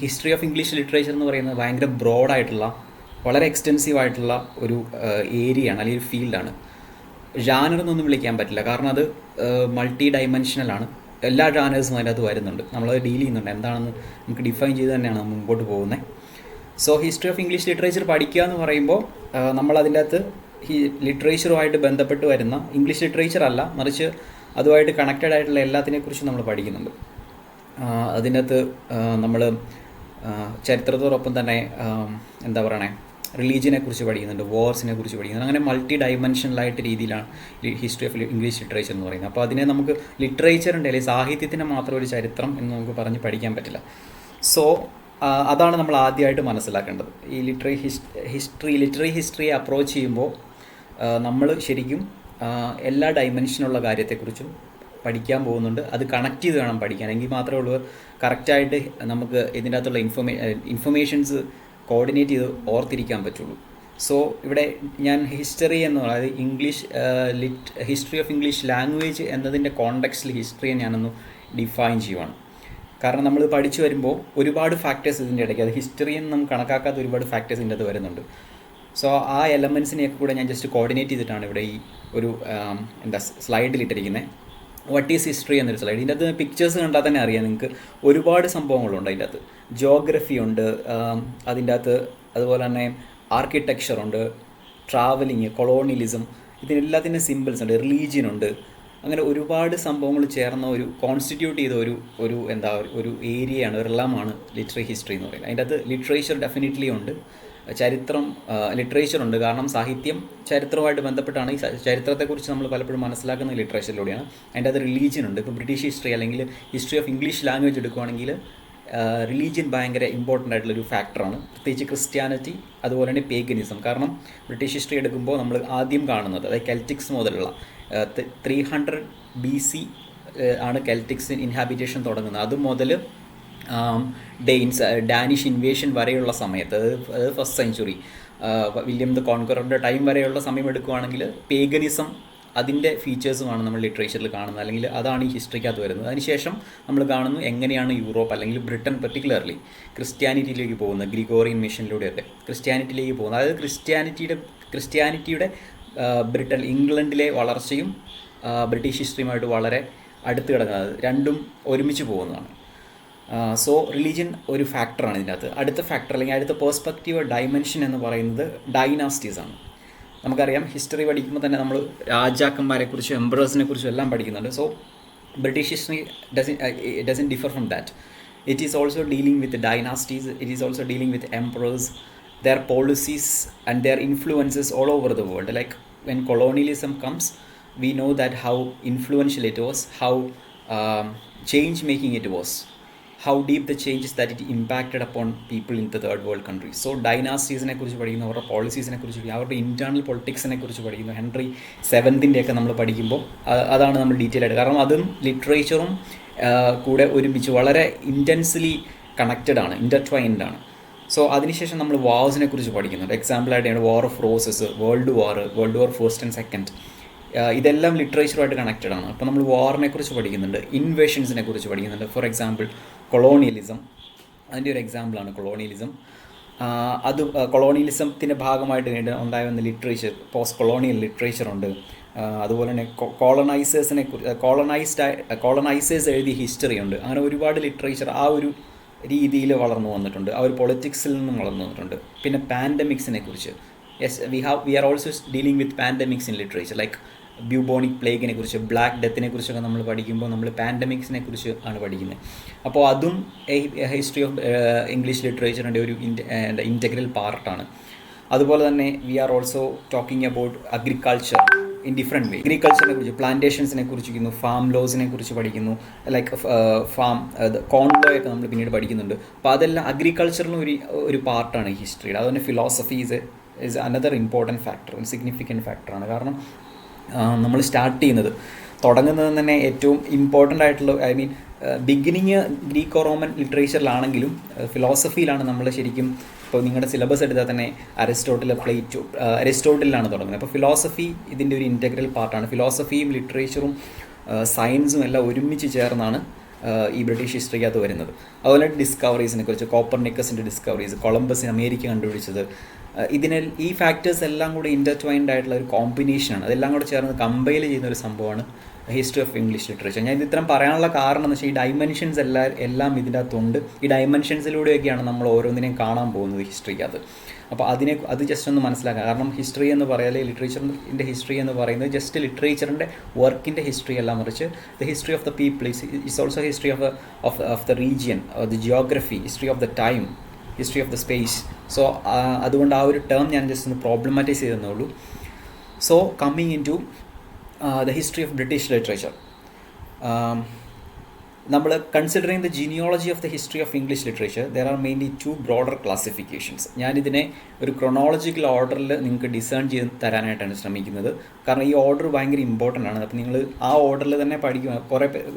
History of English literature എന്ന് പറയുന്നത് ഭയങ്കര ബ്രോഡായിട്ടുള്ള വളരെ എക്സ്റ്റെൻസീവ് ആയിട്ടുള്ള ഒരു ഏരിയയാണ്, അല്ലെങ്കിൽ ഒരു ഫീൽഡാണ്. ജാനർ എന്നൊന്നും വിളിക്കാൻ പറ്റില്ല, കാരണം അത് മൾട്ടി ഡൈമെൻഷനലാണ്. എല്ലാ ജാനേഴ്സും അതിനകത്ത് വരുന്നുണ്ട്, നമ്മളത് ഡീൽ ചെയ്യുന്നുണ്ട്. എന്താണെന്ന് നമുക്ക് ഡിഫൈൻ ചെയ്ത് തന്നെയാണ് മുമ്പോട്ട് പോകുന്നത്. So history of English literature പഠിക്കുക എന്ന് പറയുമ്പോൾ നമ്മളതിൻ്റെ അകത്ത് ലിറ്ററേച്ചറുമായിട്ട് ബന്ധപ്പെട്ട് വരുന്ന ഇംഗ്ലീഷ് ലിറ്ററേച്ചർ അല്ല, മറിച്ച് അതുമായിട്ട് കണക്റ്റഡ് ആയിട്ടുള്ള എല്ലാത്തിനെക്കുറിച്ചും നമ്മൾ പഠിക്കുന്നുണ്ട്. അതിൻ്റെ അകത്ത് നമ്മൾ ചരിത്രത്തോടൊപ്പം തന്നെ എന്താ പറയണേ, റിലീജിയനെ കുറിച്ച് പഠിക്കുന്നുണ്ട്, വാർസിനെ കുറിച്ച് പഠിക്കുന്നുണ്ട്. അങ്ങനെ മൾട്ടി ഡൈമെൻഷനലായിട്ട് രീതിയിലാണ് ഹിസ്റ്ററി ഓഫ് ഇംഗ്ലീഷ് ലിറ്ററേച്ചർ എന്ന് പറയുന്നത്. അപ്പോൾ അതിനെ നമുക്ക് ലിറ്ററേച്ചറിൻ്റെ അല്ലെങ്കിൽ സാഹിത്യത്തിൻ്റെ മാത്രം ഒരു ചരിത്രം എന്ന് നമുക്ക് പറഞ്ഞ് പഠിക്കാൻ പറ്റില്ല. സോ അതാണ് നമ്മൾ ആദ്യമായിട്ട് മനസ്സിലാക്കേണ്ടത്. ഈ ലിറ്റററി ഹിസ്റ്ററിയെ അപ്രോച്ച് ചെയ്യുമ്പോൾ നമ്മൾ ശരിക്കും എല്ലാ ഡൈമെൻഷനുള്ള കാര്യത്തെക്കുറിച്ചും പഠിക്കാൻ പോകുന്നുണ്ട്. അത് കണക്ട് ചെയ്ത് വേണം പഠിക്കാൻ, എങ്കിൽ മാത്രമേ ഉള്ളൂ കറക്റ്റായിട്ട് നമുക്ക് ഇതിൻ്റെ അകത്തുള്ള ഇൻഫർമേഷൻസ് കോർഡിനേറ്റ് ചെയ്ത് ഓർത്തിരിക്കാൻ പറ്റുള്ളൂ. സോ ഇവിടെ ഞാൻ ഹിസ്റ്ററി എന്ന് പറയുന്നത് ഹിസ്റ്ററി ഓഫ് ഇംഗ്ലീഷ് ലാംഗ്വേജ് എന്നതിൻ്റെ കോണ്ടെക്സ്റ്റിൽ ഹിസ്റ്ററിയെ ഞാനൊന്ന് ഡിഫൈൻ ചെയ്യുവാണ്. കാരണം നമ്മൾ പഠിച്ചു വരുമ്പോൾ ഒരുപാട് ഫാക്ടേഴ്സ് ഇതിൻ്റെ ഇടയ്ക്ക്, അത് ഹിസ്റ്ററിയെന്ന് നമുക്ക് കണക്കാക്കാത്ത ഒരുപാട് ഫാക്ടേഴ്സ് ഇതിൻ്റെ അത് വരുന്നുണ്ട്. സോ ആ എലമെൻസിനെയൊക്കെ കൂടെ ഞാൻ ജസ്റ്റ് കോർഡിനേറ്റ് ചെയ്തിട്ടാണ് ഇവിടെ ഈ ഒരു സ്ലൈഡിലിട്ടിരിക്കുന്നത്. വാട്ട് ഈസ് ഹിസ്റ്ററി എന്നൊരു സ്ലൈഡ്. ഇതിൻ്റെ അകത്ത് പിക്ചേഴ്സ് കണ്ടാൽ തന്നെ അറിയാം നിങ്ങൾക്ക് ഒരുപാട് സംഭവങ്ങളുണ്ട് അതിൻ്റെ അകത്ത്. ജോഗ്രഫി ഉണ്ട് അതിൻ്റെ അകത്ത്, അതുപോലെ തന്നെ ആർക്കിടെക്ചറുണ്ട്, ട്രാവലിങ്, കൊളോണിയലിസം, ഇതിനെല്ലാത്തിൻ്റെ സിമ്പിൾസ് ഉണ്ട്, റിലീജിയൻ ഉണ്ട്. അങ്ങനെ ഒരുപാട് സംഭവങ്ങൾ ചേർന്ന ഒരു കോൺസ്റ്റിറ്റ്യൂട്ട് ചെയ്ത ഒരു ഏരിയയാണ്, ഒരു റിലമാണ് ലിറ്റററി ഹിസ്റ്ററി എന്ന് പറയുന്നത്. അതിൻ്റെ അകത്ത് ലിറ്ററേച്ചർ ഡെഫിനറ്റ്ലി ഉണ്ട്, ലിറ്ററേച്ചർ ഉണ്ട്. കാരണം സാഹിത്യം ചരിത്രവുമായിട്ട് ബന്ധപ്പെട്ടാണ്. ഈ ചരിത്രത്തെക്കുറിച്ച് നമ്മൾ പലപ്പോഴും മനസ്സിലാക്കുന്ന ലിറ്ററേച്ചറിലൂടെയാണ്. അതിൻ്റെ അത് റിലീജിയൻ ഉണ്ട്. ഇപ്പോൾ ബ്രിട്ടീഷ് ഹിസ്റ്ററി അല്ലെങ്കിൽ ഹിസ്റ്ററി ഓഫ് ഇംഗ്ലീഷ് ലാംഗ്വേജ് എടുക്കുകയാണെങ്കിൽ റിലീജിയൻ ഭയങ്കര ഇമ്പോർട്ടൻ്റ് ആയിട്ടുള്ളൊരു ഫാക്ടറാണ്, പ്രത്യേകിച്ച് ക്രിസ്ത്യാനിറ്റി, അതുപോലെ തന്നെ പേഗനിസം. കാരണം ബ്രിട്ടീഷ് ഹിസ്റ്ററി എടുക്കുമ്പോൾ നമ്മൾ ആദ്യം കാണുന്നത്, അതായത് കെൽറ്റിക്സ് മുതലുള്ള 300 BC ആണ് കെൽറ്റിക്സ് ഇൻഹാബിറ്റേഷൻ തുടങ്ങുന്നത്. അത് മുതൽ ഡാനിഷ് ഇൻവേഷൻ വരെയുള്ള സമയത്ത്, അതായത് ഫസ്റ്റ് സെഞ്ച്വറി, വില്യം ദ കോൺക്വററുടെ ടൈം വരെയുള്ള സമയം എടുക്കുകയാണെങ്കിൽ പേഗനിസം അതിൻ്റെ ഫീച്ചേഴ്സുമാണ് നമ്മൾ ലിറ്ററേച്ചറിൽ കാണുന്നത്, അല്ലെങ്കിൽ അതാണ് ഈ ഹിസ്റ്ററിക്കകത്ത് വരുന്നത്. അതിനുശേഷം നമ്മൾ കാണുന്നു എങ്ങനെയാണ് യൂറോപ്പ് അല്ലെങ്കിൽ ബ്രിട്ടൻ പെർട്ടിക്കുലർലി ക്രിസ്ത്യാനിറ്റിയിലേക്ക് പോകുന്നത്, ഗ്രിഗോറിയൻ മിഷനിലൂടെയൊക്കെ ക്രിസ്ത്യാനിറ്റിയിലേക്ക് പോകുന്നത്. അതായത് ക്രിസ്ത്യാനിറ്റിയുടെ ബ്രിട്ടൻ, ഇംഗ്ലണ്ടിലെ വളർച്ചയും ബ്രിട്ടീഷ് ഹിസ്റ്ററിയുമായിട്ട് വളരെ അടുത്ത് കിടക്കുന്നത്, രണ്ടും ഒരുമിച്ച് പോകുന്നതാണ്. സോ റിലീജിയൻ ഒരു ഫാക്ടറാണ് ഇതിനകത്ത്. അടുത്ത ഫാക്ടർ അല്ലെങ്കിൽ അടുത്ത പേഴ്സ്പെക്റ്റീവ് ഡൈമെൻഷൻ എന്ന് പറയുന്നത് ഡൈനാസ്റ്റീസാണ്. നമുക്കറിയാം ഹിസ്റ്ററി പഠിക്കുമ്പോൾ തന്നെ നമ്മൾ രാജാക്കന്മാരെക്കുറിച്ചും എംപറേഴ്സിനെ കുറിച്ചും എല്ലാം പഠിക്കുന്നുണ്ട്. So British history doesn't differ from that. It is also dealing with dynasties, it is also dealing with emperors, their policies and their influences all over the world. Like when colonialism comes, we know that how influential it was, how change making it was, how deep the changes that it impacted upon people in the third world countries. So dynasties-നെ കുറിച്ച് പഠിക്കുന്നു, അവരുടെ പോളിസീസിനെ കുറിച്ച് പഠിക്കുന്നു, അവരുടെ internal പൊളിറ്റിക്സിനെ കുറിച്ച് പഠിക്കുന്നു. Henry 7th ഒക്കെ നമ്മൾ പഠിക്കുമ്പോൾ അതാണ് നമ്മൾ ഡീറ്റെയിൽ ആയിട്ട്, കാരണം അതും ലിറ്ററേച്ചറും കൂടെ ഒരുമിച്ച് വളരെ ഇൻറ്റൻസ്ലി കണക്റ്റഡ് ആണ്, ഇൻ്റർട്വൈൻഡ് ആണ്. സോ അതിനുശേഷം നമ്മൾ വാർസിനെ കുറിച്ച് പഠിക്കുന്നുണ്ട്. എക്സാമ്പിളായിട്ടാണ് war of roses, world war first and second, ഇതെല്ലാം ലിറ്ററേച്ചറുമായിട്ട് കണക്റ്റഡ് ആണ്. അപ്പോൾ നമ്മൾ വാറിനെ കുറിച്ച് പഠിക്കുന്നുണ്ട്, ഇൻവേഷൻസിനെ കുറിച്ച് പഠിക്കുന്നുണ്ട്. ഫോർ എക്സാമ്പിൾ കൊളോണിയലിസം, അതിൻ്റെ ഒരു എക്സാമ്പിളാണ് കൊളോണിയലിസം. അത് കൊളോണിയലിസത്തിൻ്റെ ഭാഗമായിട്ട് ഉണ്ടായ വന്ന ലിറ്ററേച്ചർ, പോസ്റ്റ് കൊളോണിയൽ ലിറ്ററേച്ചറുണ്ട്. അതുപോലെ തന്നെ കോളനൈസേഴ്സ് എഴുതിയ ഹിസ്റ്ററി ഉണ്ട്. അങ്ങനെ ഒരുപാട് ലിറ്ററേച്ചർ ആ ഒരു രീതിയിൽ വളർന്നു വന്നിട്ടുണ്ട്, ആ ഒരു പൊളിറ്റിക്സിൽ നിന്നും വളർന്നു വന്നിട്ടുണ്ട്. പിന്നെ പാൻഡമിക്സിനെ കുറിച്ച്, we are also dealing with pandemics in literature, like bubonic പ്ലേഗിനെ കുറിച്ച്, ബ്ലാക്ക് ഡെത്തിനെ കുറിച്ചൊക്കെ നമ്മൾ പഠിക്കുമ്പോൾ നമ്മൾ പാൻഡമിക്സിനെ കുറിച്ച് ആണ് പഠിക്കുന്നത്. അപ്പോൾ അതും ഹിസ്റ്ററി ഓഫ് ഇംഗ്ലീഷ് ലിറ്ററേച്ചറിൻ്റെ ഒരു ഇൻറ്റഗ്രൽ പാർട്ടാണ്. അതുപോലെ തന്നെ we are also talking about agriculture in different way. അഗ്രികൾച്ചറിനെ കുറിച്ച്, പ്ലാന്റേഷൻസിനെ കുറിച്ചിരിക്കുന്നു, ഫാം ലോസിനെ കുറിച്ച് പഠിക്കുന്നു, ലൈക്ക് കോൺ ലോ ഒക്കെ നമ്മൾ പിന്നീട് പഠിക്കുന്നുണ്ട്. അപ്പോൾ അതെല്ലാം അഗ്രികൾച്ചറിന് ഒരു പാർട്ടാണ് ഈ ഹിസ്റ്ററിയുടെ. അതുപോലെ philosophy is another important factor, significant ഫാക്ടറാണ്. കാരണം നമ്മൾ തുടങ്ങുന്നത് തന്നെ ഏറ്റവും ഇമ്പോർട്ടൻ്റ് ആയിട്ടുള്ള, ബിഗിനിങ് ഗ്രീക്കോ റോമൻ ലിറ്ററേച്ചറിലാണെങ്കിലും ഫിലോസഫിയിലാണ് നമ്മൾ ശരിക്കും. ഇപ്പോൾ നിങ്ങളുടെ സിലബസ് എടുത്താൽ തന്നെ അരിസ്റ്റോട്ടിലാണ് തുടങ്ങുന്നത്. അപ്പോൾ ഫിലോസഫി ഇതിൻ്റെ ഒരു ഇൻറ്റഗ്രൽ പാർട്ടാണ്. ഫിലോസഫിയും ലിറ്ററേച്ചറും സയൻസും എല്ലാം ഒരുമിച്ച് ചേർന്നാണ് ഈ ബ്രിട്ടീഷ് ഹിസ്റ്ററിക്കകത്ത് വരുന്നത്. അതുപോലെ ഡിസ്കവറീസിനെ കുറിച്ച്, കോപ്പർനിക്കസിൻ്റെ ഡിസ്കവറീസ്, കൊളംബസിന് അമേരിക്ക കണ്ടുപിടിച്ചത്, ഈ ഫാക്ടേഴ്സ് എല്ലാം കൂടി ഇൻ്റർട്വൈൻഡ് ആയിട്ടുള്ള ഒരു കോമ്പിനേഷനാണ്. അതെല്ലാം കൂടെ ചേർന്ന് കമ്പൈൽ ചെയ്യുന്ന ഒരു സംഭവമാണ് ഹിസ്റ്ററി ഓഫ് ഇംഗ്ലീഷ് ലിറ്ററേച്ചർ. ഞാൻ ഇത് ഇത്രയും പറയാനുള്ള കാരണം എന്ന് വെച്ചാൽ ഈ ഡൈമെൻഷൻസ് എല്ലാം ഇതിൻ്റെ അകത്തുണ്ട്. ഈ ഡൈമെൻഷൻസിലൂടെയൊക്കെയാണ് നമ്മൾ ഓരോന്നിനെയും കാണാൻ പോകുന്നത് ഹിസ്റ്ററിക്കകത്ത്. അപ്പോൾ അത് ജസ്റ്റ് ഒന്ന് മനസ്സിലാക്കാം. കാരണം ഹിസ്റ്ററി എന്ന് പറയാതെ ലിറ്ററേച്ചറിൻ്റെ ഹിസ്റ്ററി എന്ന് പറയുന്നത് ജസ്റ്റ് ലിറ്ററേച്ചറിൻ്റെ വർക്കിൻ്റെ ഹിസ്റ്ററി അല്ല, മറിച്ച് the history of the people is also history of the region, the geography, history of the time, history of the space. So അതുകൊണ്ട് ആ ഒരു ടേം ഞാൻ ജസ്റ്റ് ഒന്ന് പ്രോബ്ലമാറ്റൈസ് ചെയ്തെന്നേ ഉള്ളൂ. So coming in to the history of British literature. നമ്മൾ considering the genealogy of the history of English literature, there are mainly 2 broader classifications. ഞാനിതിനെ ഒരു ക്രൊണോളജിക്കൽ ഓർഡറിൽ നിങ്ങൾക്ക് ഡിസൈൻ ചെയ്ത് തരാനായിട്ടാണ് ശ്രമിക്കുന്നത്. കാരണം ഈ ഓർഡർ ഭയങ്കര ഇമ്പോർട്ടൻ്റ് ആണ്. അപ്പോൾ നിങ്ങൾ ആ ഓർഡറിൽ തന്നെ പഠിക്കുക.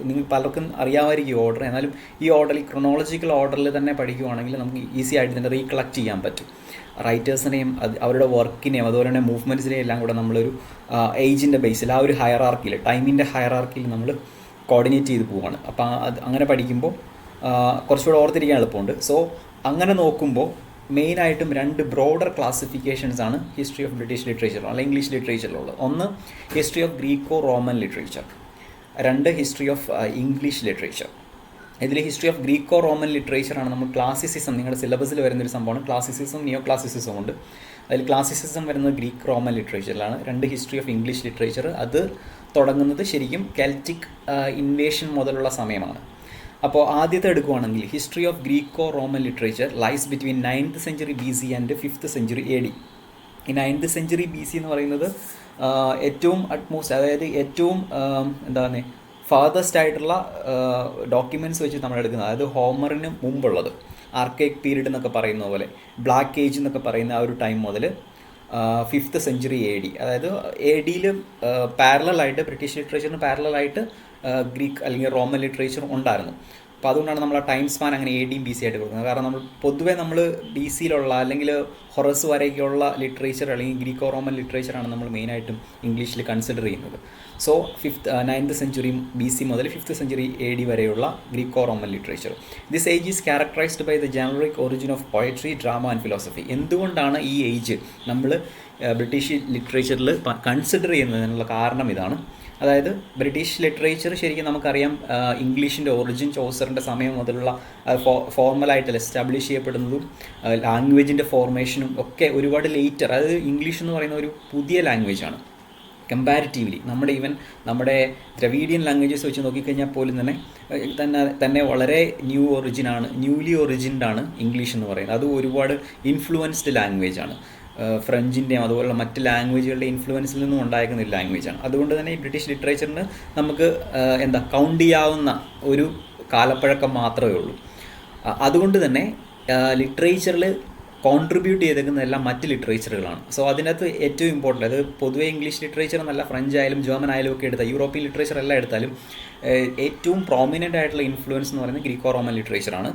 നിങ്ങൾ പലർക്കും അറിയാമായിരിക്കും ഈ ഓർഡർ, എന്നാലും ഈ ഓർഡറിൽ ക്രൊണോളജിക്കൽ ഓർഡറിൽ തന്നെ പഠിക്കുകയാണെങ്കിൽ നമുക്ക് ഈസി ആയിട്ട് തന്നെ റീകളക്ട് ചെയ്യാൻ പറ്റും. റൈറ്റേഴ്സിനെയും അവരുടെ വർക്കിനെയും അതുപോലെ തന്നെ മൂവ്മെൻറ്റ്സിനെയും എല്ലാം കൂടെ നമ്മളൊരു ഏജിൻ്റെ ബേസിൽ ആ ഒരു ഹയറാർക്കിയിൽ, ടൈമിൻ്റെ ഹയറാർക്കിയിൽ നമ്മൾ കോർഡിനേറ്റ് ചെയ്ത് പോവുകയാണ്. അപ്പോൾ അങ്ങനെ പഠിക്കുമ്പോൾ കുറച്ചുകൂടെ ഓർത്തിരിക്കാൻ എളുപ്പമുണ്ട്. സോ അങ്ങനെ നോക്കുമ്പോൾ മെയിനായിട്ടും 2 ബ്രോഡർ ക്ലാസിഫിക്കേഷൻസ് ആണ് ഹിസ്റ്ററി ഓഫ് ബ്രിട്ടീഷ് ലിറ്ററേച്ചർ അല്ലെങ്കിൽ ഇംഗ്ലീഷ് ലിറ്ററേച്ചറിലുള്ളത്. ഒന്ന് history of Greco Roman literature, 2 history of English literature. ഇതിൽ ഹിസ്റ്ററി ഓഫ് ഗ്രീക്കോ റോമൻ ലിറ്ററേച്ചറാണ് നമ്മൾ ക്ലാസിസിസം, നിങ്ങളുടെ സിലബസിൽ വരുന്നൊരു സംഭവമാണ്. ക്ലാസിസിസം, നിയോ ക്ലാസിസിസം ഉണ്ട്. അതിൽ ക്ലാസിസിസം വരുന്നത് ഗ്രീക്ക് റോമൻ ലിറ്ററേച്ചറിലാണ്. 2 ഹിസ്റ്ററി ഓഫ് ഇംഗ്ലീഷ് ലിറ്ററേച്ചർ, അത് തുടങ്ങുന്നത് ശരിക്കും കെൽറ്റിക് ഇൻവേഷൻ മുതലുള്ള സമയമാണ്. അപ്പോൾ ആദ്യത്തെ എടുക്കുകയാണെങ്കിൽ history of Greco Roman literature lies between 9th century BC and 5th century AD. ഈ 9th century BC എന്ന് പറയുന്നത് ഏറ്റവും അതായത് ഏറ്റവും എന്താണ് ഫാദസ്റ്റ് ആയിട്ടുള്ള ഡോക്യുമെൻറ്റ്സ് വെച്ച് നമ്മൾ എടുക്കുന്നത്, അതായത് ഹോമറിന് മുമ്പുള്ളത്, ആർക്കൈക് പീരീഡ് എന്നൊക്കെ പറയുന്ന പോലെ, ബ്ലാക്ക് ഏജ് എന്നൊക്കെ പറയുന്ന ആ ഒരു ടൈം മുതൽ 5th century AD. അതായത് AD-യിൽ പാരലായിട്ട് ബ്രിട്ടീഷ് ലിറ്ററേച്ചറിന് പാരലായിട്ട് ഗ്രീക്ക് അല്ലെങ്കിൽ റോമൻ ലിറ്ററേച്ചർ ഉണ്ടായിരുന്നു. അപ്പോൾ അതുകൊണ്ടാണ് നമ്മൾ ആ ടൈം സ്പാൻ അങ്ങനെ AD-യും BC ആയിട്ട് കൊടുക്കുന്നത്. കാരണം പൊതുവേ നമ്മൾ BC-യിലുള്ള അല്ലെങ്കിൽ ഹൊറസ് വരെയൊക്കെയുള്ള ലിറ്ററേച്ചർ അല്ലെങ്കിൽ ഗ്രീക്കോ റോമൻ ലിറ്ററേച്ചറാണ് നമ്മൾ മെയിനായിട്ടും ഇംഗ്ലീഷിൽ കൺസിഡർ ചെയ്യുന്നത്. സോ 9th century BC മുതൽ 5th century AD വരെയുള്ള Greco Roman literature. This age is characterised by the generic origin of poetry, drama and philosophy. എന്തുകൊണ്ടാണ് ഈ ഏജ് നമ്മൾ ബ്രിട്ടീഷ് ലിറ്ററേച്ചറിൽ കൺസിഡർ ചെയ്യുന്നതിനുള്ള കാരണം ഇതാണ്. അതായത് ബ്രിട്ടീഷ് ലിറ്ററേച്ചർ ശരിക്കും നമുക്കറിയാം ഇംഗ്ലീഷിൻ്റെ ഒറിജിൻ ചോസറിൻ്റെ സമയം മുതലുള്ള ഫോർമലായിട്ട് എസ്റ്റാബ്ലിഷ് ചെയ്യപ്പെടുന്നതും ലാംഗ്വേജിൻ്റെ ഫോർമേഷനും ഒക്കെ ഒരുപാട് ലേറ്റർ. അതായത് ഇംഗ്ലീഷ് എന്ന് പറയുന്ന ഒരു പുതിയ ലാംഗ്വേജാണ് കമ്പാരിറ്റീവ്ലി. നമ്മുടെ ദ്രവീഡിയൻ ലാംഗ്വേജസ് വെച്ച് നോക്കിക്കഴിഞ്ഞാൽ പോലും തന്നെ വളരെ ന്യൂലി ഒറിജിൻഡാണ് ഇംഗ്ലീഷ് എന്ന് പറയുന്നത്. അത് ഒരുപാട് ഇൻഫ്ലുവൻസ്ഡ് ലാംഗ്വേജാണ്. ഫ്രഞ്ചിൻ്റെയും അതുപോലുള്ള മറ്റ് ലാംഗ്വേജുകളുടെ ഇൻഫ്ലുവൻസിൽ നിന്നും ഉണ്ടായിരിക്കുന്ന ഒരു ലാംഗ്വേജാണ്. അതുകൊണ്ട് തന്നെ ഈ ബ്രിട്ടീഷ് ലിറ്ററേച്ചറിന് നമുക്ക് കൗണ്ട് ചെയ്യാവുന്ന ഒരു കാലപ്പഴക്കം മാത്രമേ ഉള്ളൂ. അതുകൊണ്ട് തന്നെ ലിറ്ററേച്ചറിൽ കോൺട്രിബ്യൂട്ട് ചെയ്തേക്കുന്നതെല്ലാം മറ്റ് ലിറ്ററേച്ചറുകളാണ്. സോ അതിനകത്ത് ഏറ്റവും ഇമ്പോർട്ടൻ്റ്, അത് പൊതുവേ ഇംഗ്ലീഷ് ലിറ്ററേച്ചർ എന്നല്ല, ഫ്രഞ്ച് ആയാലും ജർമ്മൻ ആയാലും ഒക്കെ എടുത്താൽ, യൂറോപ്യൻ ലിറ്ററേച്ചർ എല്ലാം എടുത്താലും ഏറ്റവും പ്രോമിനൻ്റ് ആയിട്ടുള്ള ഇൻഫ്ലുവൻസ് എന്ന് പറയുന്നത് ഗ്രീക്കോ റോമൻ ലിറ്ററേച്ചറാണ്.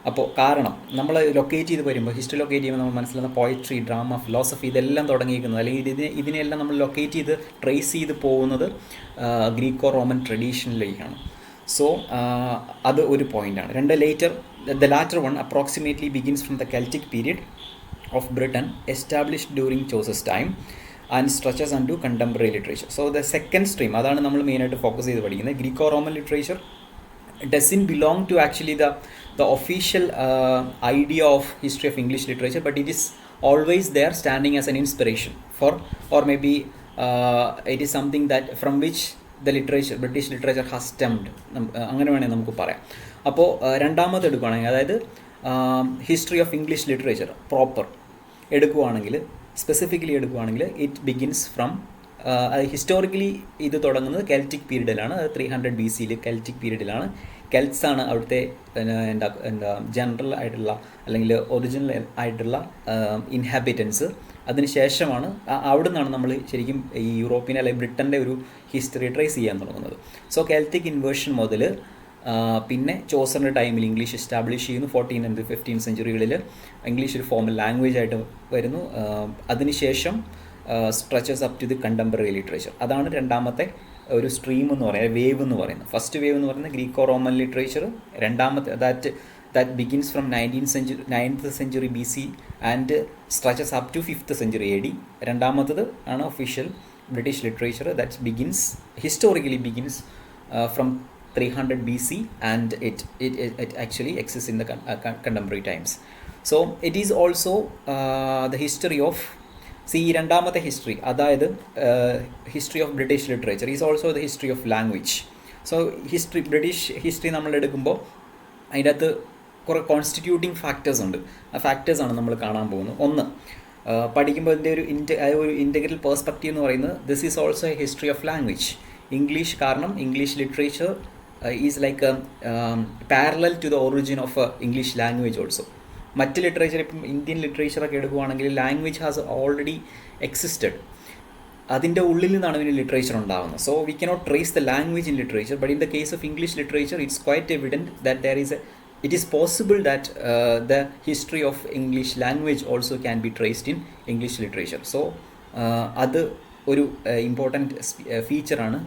അപ്പോൾ കാരണം നമ്മൾ ലൊക്കേറ്റ് ചെയ്ത് വരുമ്പോൾ, ഹിസ്റ്ററി ലൊക്കേറ്റ് ചെയ്യുമ്പോൾ നമ്മൾ മനസ്സിലാകുന്ന പോയട്രി, ഡ്രാമ, ഫിലോസഫി ഇതെല്ലാം തുടങ്ങിയിരിക്കുന്നത്, അല്ലെങ്കിൽ ഇതിനെല്ലാം നമ്മൾ ലൊക്കേറ്റ് ചെയ്ത് ട്രേസ് ചെയ്ത് പോകുന്നത് ഗ്രീക്കോ റോമൻ ട്രഡീഷനിലേക്കാണ്. സോ അത് ഒരു പോയിൻ്റാണ്. the latter one approximately begins from the Celtic period of Britain established during Chaucer's time and stretches onto contemporary literature. So the second stream, അതാണ് നമ്മൾ മെയിനായിട്ട് ഫോക്കസ് ചെയ്ത് പഠിക്കുന്നത്. Graeco Roman literature doesn't belong to actually the official idea of history of English literature, but it is always there standing as an inspiration for, or maybe it is something that from which the British literature has stemmed. അങ്ങനെ വേണമെങ്കിൽ നമുക്ക് പറയാം. അപ്പോൾ രണ്ടാമത് എടുക്കുകയാണെങ്കിൽ, അതായത് history of English literature proper specifically എടുക്കുകയാണെങ്കിൽ it begins from, historically ഇത് തുടങ്ങുന്നത് കെൽറ്റിക് പീരീഡിലാണ്. അത് 300 BC കെൽറ്റിക് പീരീഡിലാണ്. കെൽറ്റ്സ് ആണ് അവിടുത്തെ ജനറൽ ആയിട്ടുള്ള അല്ലെങ്കിൽ ഒറിജിനൽ ആയിട്ടുള്ള ഇൻഹാബിറ്റൻസ്. അതിനുശേഷമാണ് അവിടെ നിന്നാണ് നമ്മൾ ശരിക്കും ഈ യൂറോപ്യൻ അല്ലെങ്കിൽ ബ്രിട്ടൻ്റെ ഒരു ഹിസ്റ്ററി ട്രേസ് ചെയ്യാൻ തുടങ്ങുന്നത്. സോ കെൽറ്റിക് ഇൻവേർഷൻ മുതൽ പിന്നെ ചോസറിൻ്റെ ടൈമിൽ ഇംഗ്ലീഷ് എസ്റ്റാബ്ലിഷ് ചെയ്യുന്നു. 14th and 15th centuryകളിൽ ഇംഗ്ലീഷ് ഒരു ഫോമൽ ലാംഗ്വേജ് ആയിട്ട് വരുന്നു. അതിനുശേഷം stretches up to the contemporary literature. അതാണ് രണ്ടാമത്തെ ഒരു സ്ട്രീം എന്ന് പറയുന്നത്, വേവ് എന്ന് പറയുന്നത്. ഫസ്റ്റ് വേവ് എന്ന് പറയുന്നത് ഗ്രീക്കോ റോമൻ ലിറ്ററേച്ചർ. രണ്ടാമത്തെ that begins from 9th century BC and stretches up to 5th century AD. രണ്ടാമത്തത് ആണ് official British literature that historically begins from 300 BC and it actually exists in the contemporary times. So it is also the history of രണ്ടാമത്തെ history, അതായത് history of British literature is also the history of language. So British history നമ്മൾ എടുക്കുമ്പോൾ അതിൻ്റെ അകത്ത് കുറേ constituting factors ഉണ്ട്. ആ ഫാക്ടേഴ്സാണ് നമ്മൾ കാണാൻ പോകുന്നത്. ഒന്ന്, പഠിക്കുമ്പോൾ ഇതിൻ്റെ ഒരു ഇൻ്റഗ്രൽ പേഴ്സ്പെക്റ്റീവ് എന്ന് പറയുന്നത് this is also a history of language. English, കാരണം English literature is like parallel to the origin of English language also. മറ്റ് ലിറ്ററേച്ചർ, ഇപ്പം ഇന്ത്യൻ ലിറ്ററേച്ചറൊക്കെ എടുക്കുകയാണെങ്കിൽ ലാംഗ്വേജ് ഹാസ് ഓൾറെഡി എക്സിസ്റ്റഡ്. അതിൻ്റെ ഉള്ളിൽ നിന്നാണ് ഇതിന് ലിറ്ററേച്ചർ ഉണ്ടാകുന്നത്. So we cannot trace the language in literature, but in the case of English literature it's quite evident that it is possible that the history of English language also can be traced in English literature. So അത് ഒരു important ഫീച്ചറാണ്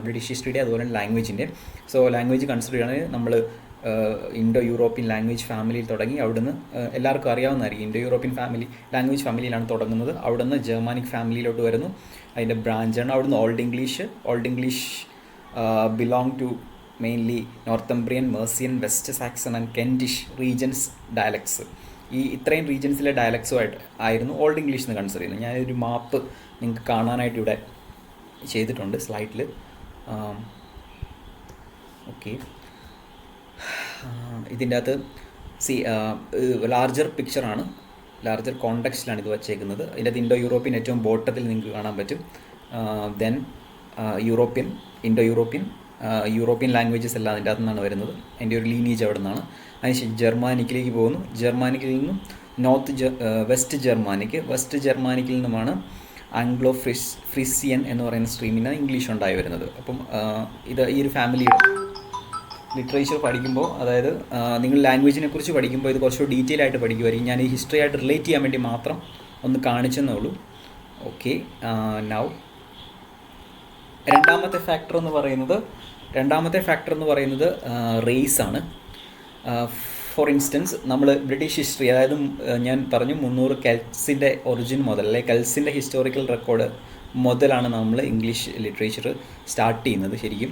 British ഹിസ്റ്ററിയുടെ, അതുപോലെ ലാംഗ്വേജിൻ്റെ. So language consider ചെയ്യുകയാണെങ്കിൽ നമ്മൾ Indo European language ഫാമിലിയിൽ തുടങ്ങി, അവിടുന്ന് എല്ലാവർക്കും അറിയാവുന്നതായിരിക്കും ഇൻഡോ യൂറോപ്യൻ ലാംഗ്വേജ് ഫാമിലിയിലാണ് തുടങ്ങുന്നത്. അവിടുന്ന് ജർമാനിക് ഫാമിലിയിലോട്ട് വരുന്നു, അതിൻ്റെ ബ്രാഞ്ചാണ്. അവിടുന്ന് Old English belong to mainly Northumbrian, Mercian, West Saxon and Kentish regions dialects. ഇത്രയും റീജൻസിലെ ഡയലക്ട്സുമായിട്ട് ആയിരുന്നു ഓൾഡ് ഇംഗ്ലീഷ് എന്ന് കൺസിഡർ ചെയ്യുന്നത്. ഞാനൊരു മാപ്പ് നിങ്ങൾക്ക് കാണാനായിട്ട് ഇവിടെ ചെയ്തിട്ടുണ്ട് സ്ലൈഡിൽ. ഓക്കെ, ഇതിൻ്റെ അകത്ത് ലാർജർ പിക്ചറാണ്, ലാർജർ കോണ്ടെക്സ്റ്റിലാണ് ഇത് വച്ചേക്കുന്നത്. ഇതിൻ്റെ അകത്ത് ഇൻഡോ യൂറോപ്യൻ ഏറ്റവും ബോട്ടത്തിൽ നിങ്ങൾക്ക് കാണാൻ പറ്റും. ദെൻ യൂറോപ്യൻ ലാംഗ്വേജസ് എല്ലാം അതിൻ്റെ അകത്തു നിന്നാണ് വരുന്നത്. അതിൻ്റെ ഒരു ലീനേജ് അവിടെ നിന്നാണ്. അതിനുശേഷം ജർമാനിക്കിലേക്ക് പോകുന്നു. ജർമാനിക്കിൽ നിന്നും വെസ്റ്റ് ജർമാനിക്കിൽ നിന്നുമാണ് ആംഗ്ലോ ഫ്രിസിയൻ എന്ന് പറയുന്ന സ്ട്രീമിന് ഇംഗ്ലീഷ് ഉണ്ടായി വരുന്നത്. അപ്പം ഈ ഒരു ഫാമിലിയുടെ ലിറ്ററേച്ചർ പഠിക്കുമ്പോൾ, അതായത് നിങ്ങൾ ലാംഗ്വേജിനെ കുറിച്ച് പഠിക്കുമ്പോൾ ഇത് കുറച്ചുകൂടി ഡീറ്റെയിൽ ആയിട്ട് പഠിക്കുമായിരിക്കും. ഞാൻ ഈ ഹിസ്റ്ററി ആയിട്ട് റിലേറ്റ് ചെയ്യാൻ വേണ്ടി മാത്രം ഒന്ന് കാണിച്ചെന്നേ ഉള്ളൂ. ഓക്കെ, നൗ രണ്ടാമത്തെ ഫാക്ടർ എന്ന് പറയുന്നത് റേസ് ആണ്. ഫോർ ഇൻസ്റ്റൻസ്, നമ്മൾ ബ്രിട്ടീഷ് ഹിസ്റ്ററി, അതായത് ഞാൻ പറഞ്ഞു 300 കെൽസിൻ്റെ ഒറിജിൻ മുതൽ, അല്ലെങ്കിൽ കെൽസിൻ്റെ ഹിസ്റ്റോറിക്കൽ റെക്കോർഡ് മുതലാണ് നമ്മൾ ഇംഗ്ലീഷ് ലിറ്ററേച്ചർ സ്റ്റാർട്ട് ചെയ്യുന്നത്. ശരിക്കും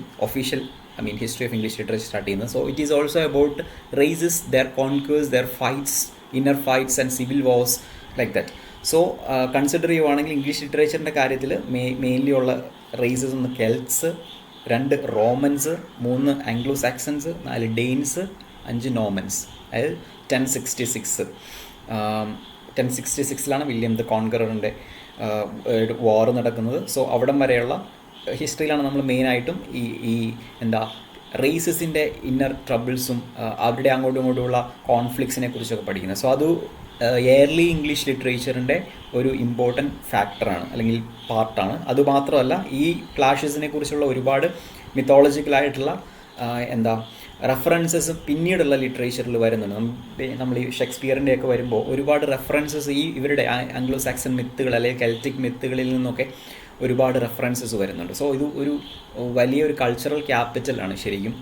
history of English literature start ചെയ്യുന്നത്. So it is also about races, their conquers, their fights, inner fights and civil wars like that. So consider ചെയ്യുവാണെങ്കിൽ ഇംഗ്ലീഷ് ലിറ്ററേച്ചറിൻ്റെ കാര്യത്തിൽ മെയിൻലി ഉള്ള races ഒന്ന് Celts, 2 Romans, 3 Anglo Saxons, 4 Danes, 5 Normans. അതായത് 1066 William the കോൺകററിൻ്റെ വാർ നടക്കുന്നത്. So അവിടം വരെയുള്ള ഹിസ്റ്ററിയിലാണ് നമ്മൾ മെയിനായിട്ടും ഈ റേസസിൻ്റെ ഇന്നർ ട്രബിൾസും അവരുടെ അങ്ങോട്ടും ഇങ്ങോട്ടുമുള്ള കോൺഫ്ലിക്ട്സിനെ കുറിച്ചൊക്കെ പഠിക്കുന്നത്. സോ അത് എയർലി ഇംഗ്ലീഷ് ലിറ്ററേച്ചറിൻ്റെ ഒരു ഇമ്പോർട്ടൻറ്റ് ഫാക്ടറാണ്, അല്ലെങ്കിൽ പാർട്ടാണ്. അതുമാത്രമല്ല, ഈ ക്ലാഷസിനെ കുറിച്ചുള്ള ഒരുപാട് മിത്തോളജിക്കലായിട്ടുള്ള റെഫറൻസസ് പിന്നീടുള്ള ലിറ്ററേച്ചറിൽ വരുന്നുണ്ട്. നമ്മൾ ഈ ഷേക്സ്പിയറിൻ്റെയൊക്കെ വരുമ്പോൾ ഒരുപാട് റെഫറൻസസ് ഇവരുടെ ആംഗ്ലോ സാക്സൺ മിത്തുകൾ അല്ലെങ്കിൽ കെൽറ്റിക് മിത്തുകളിൽ നിന്നൊക്കെ ഒരുപാട് റെഫറൻസസ് വരുന്നുണ്ട്. സോ ഇത് ഒരു വലിയൊരു കൾച്ചറൽ ക്യാപിറ്റലാണ് ശരിക്കും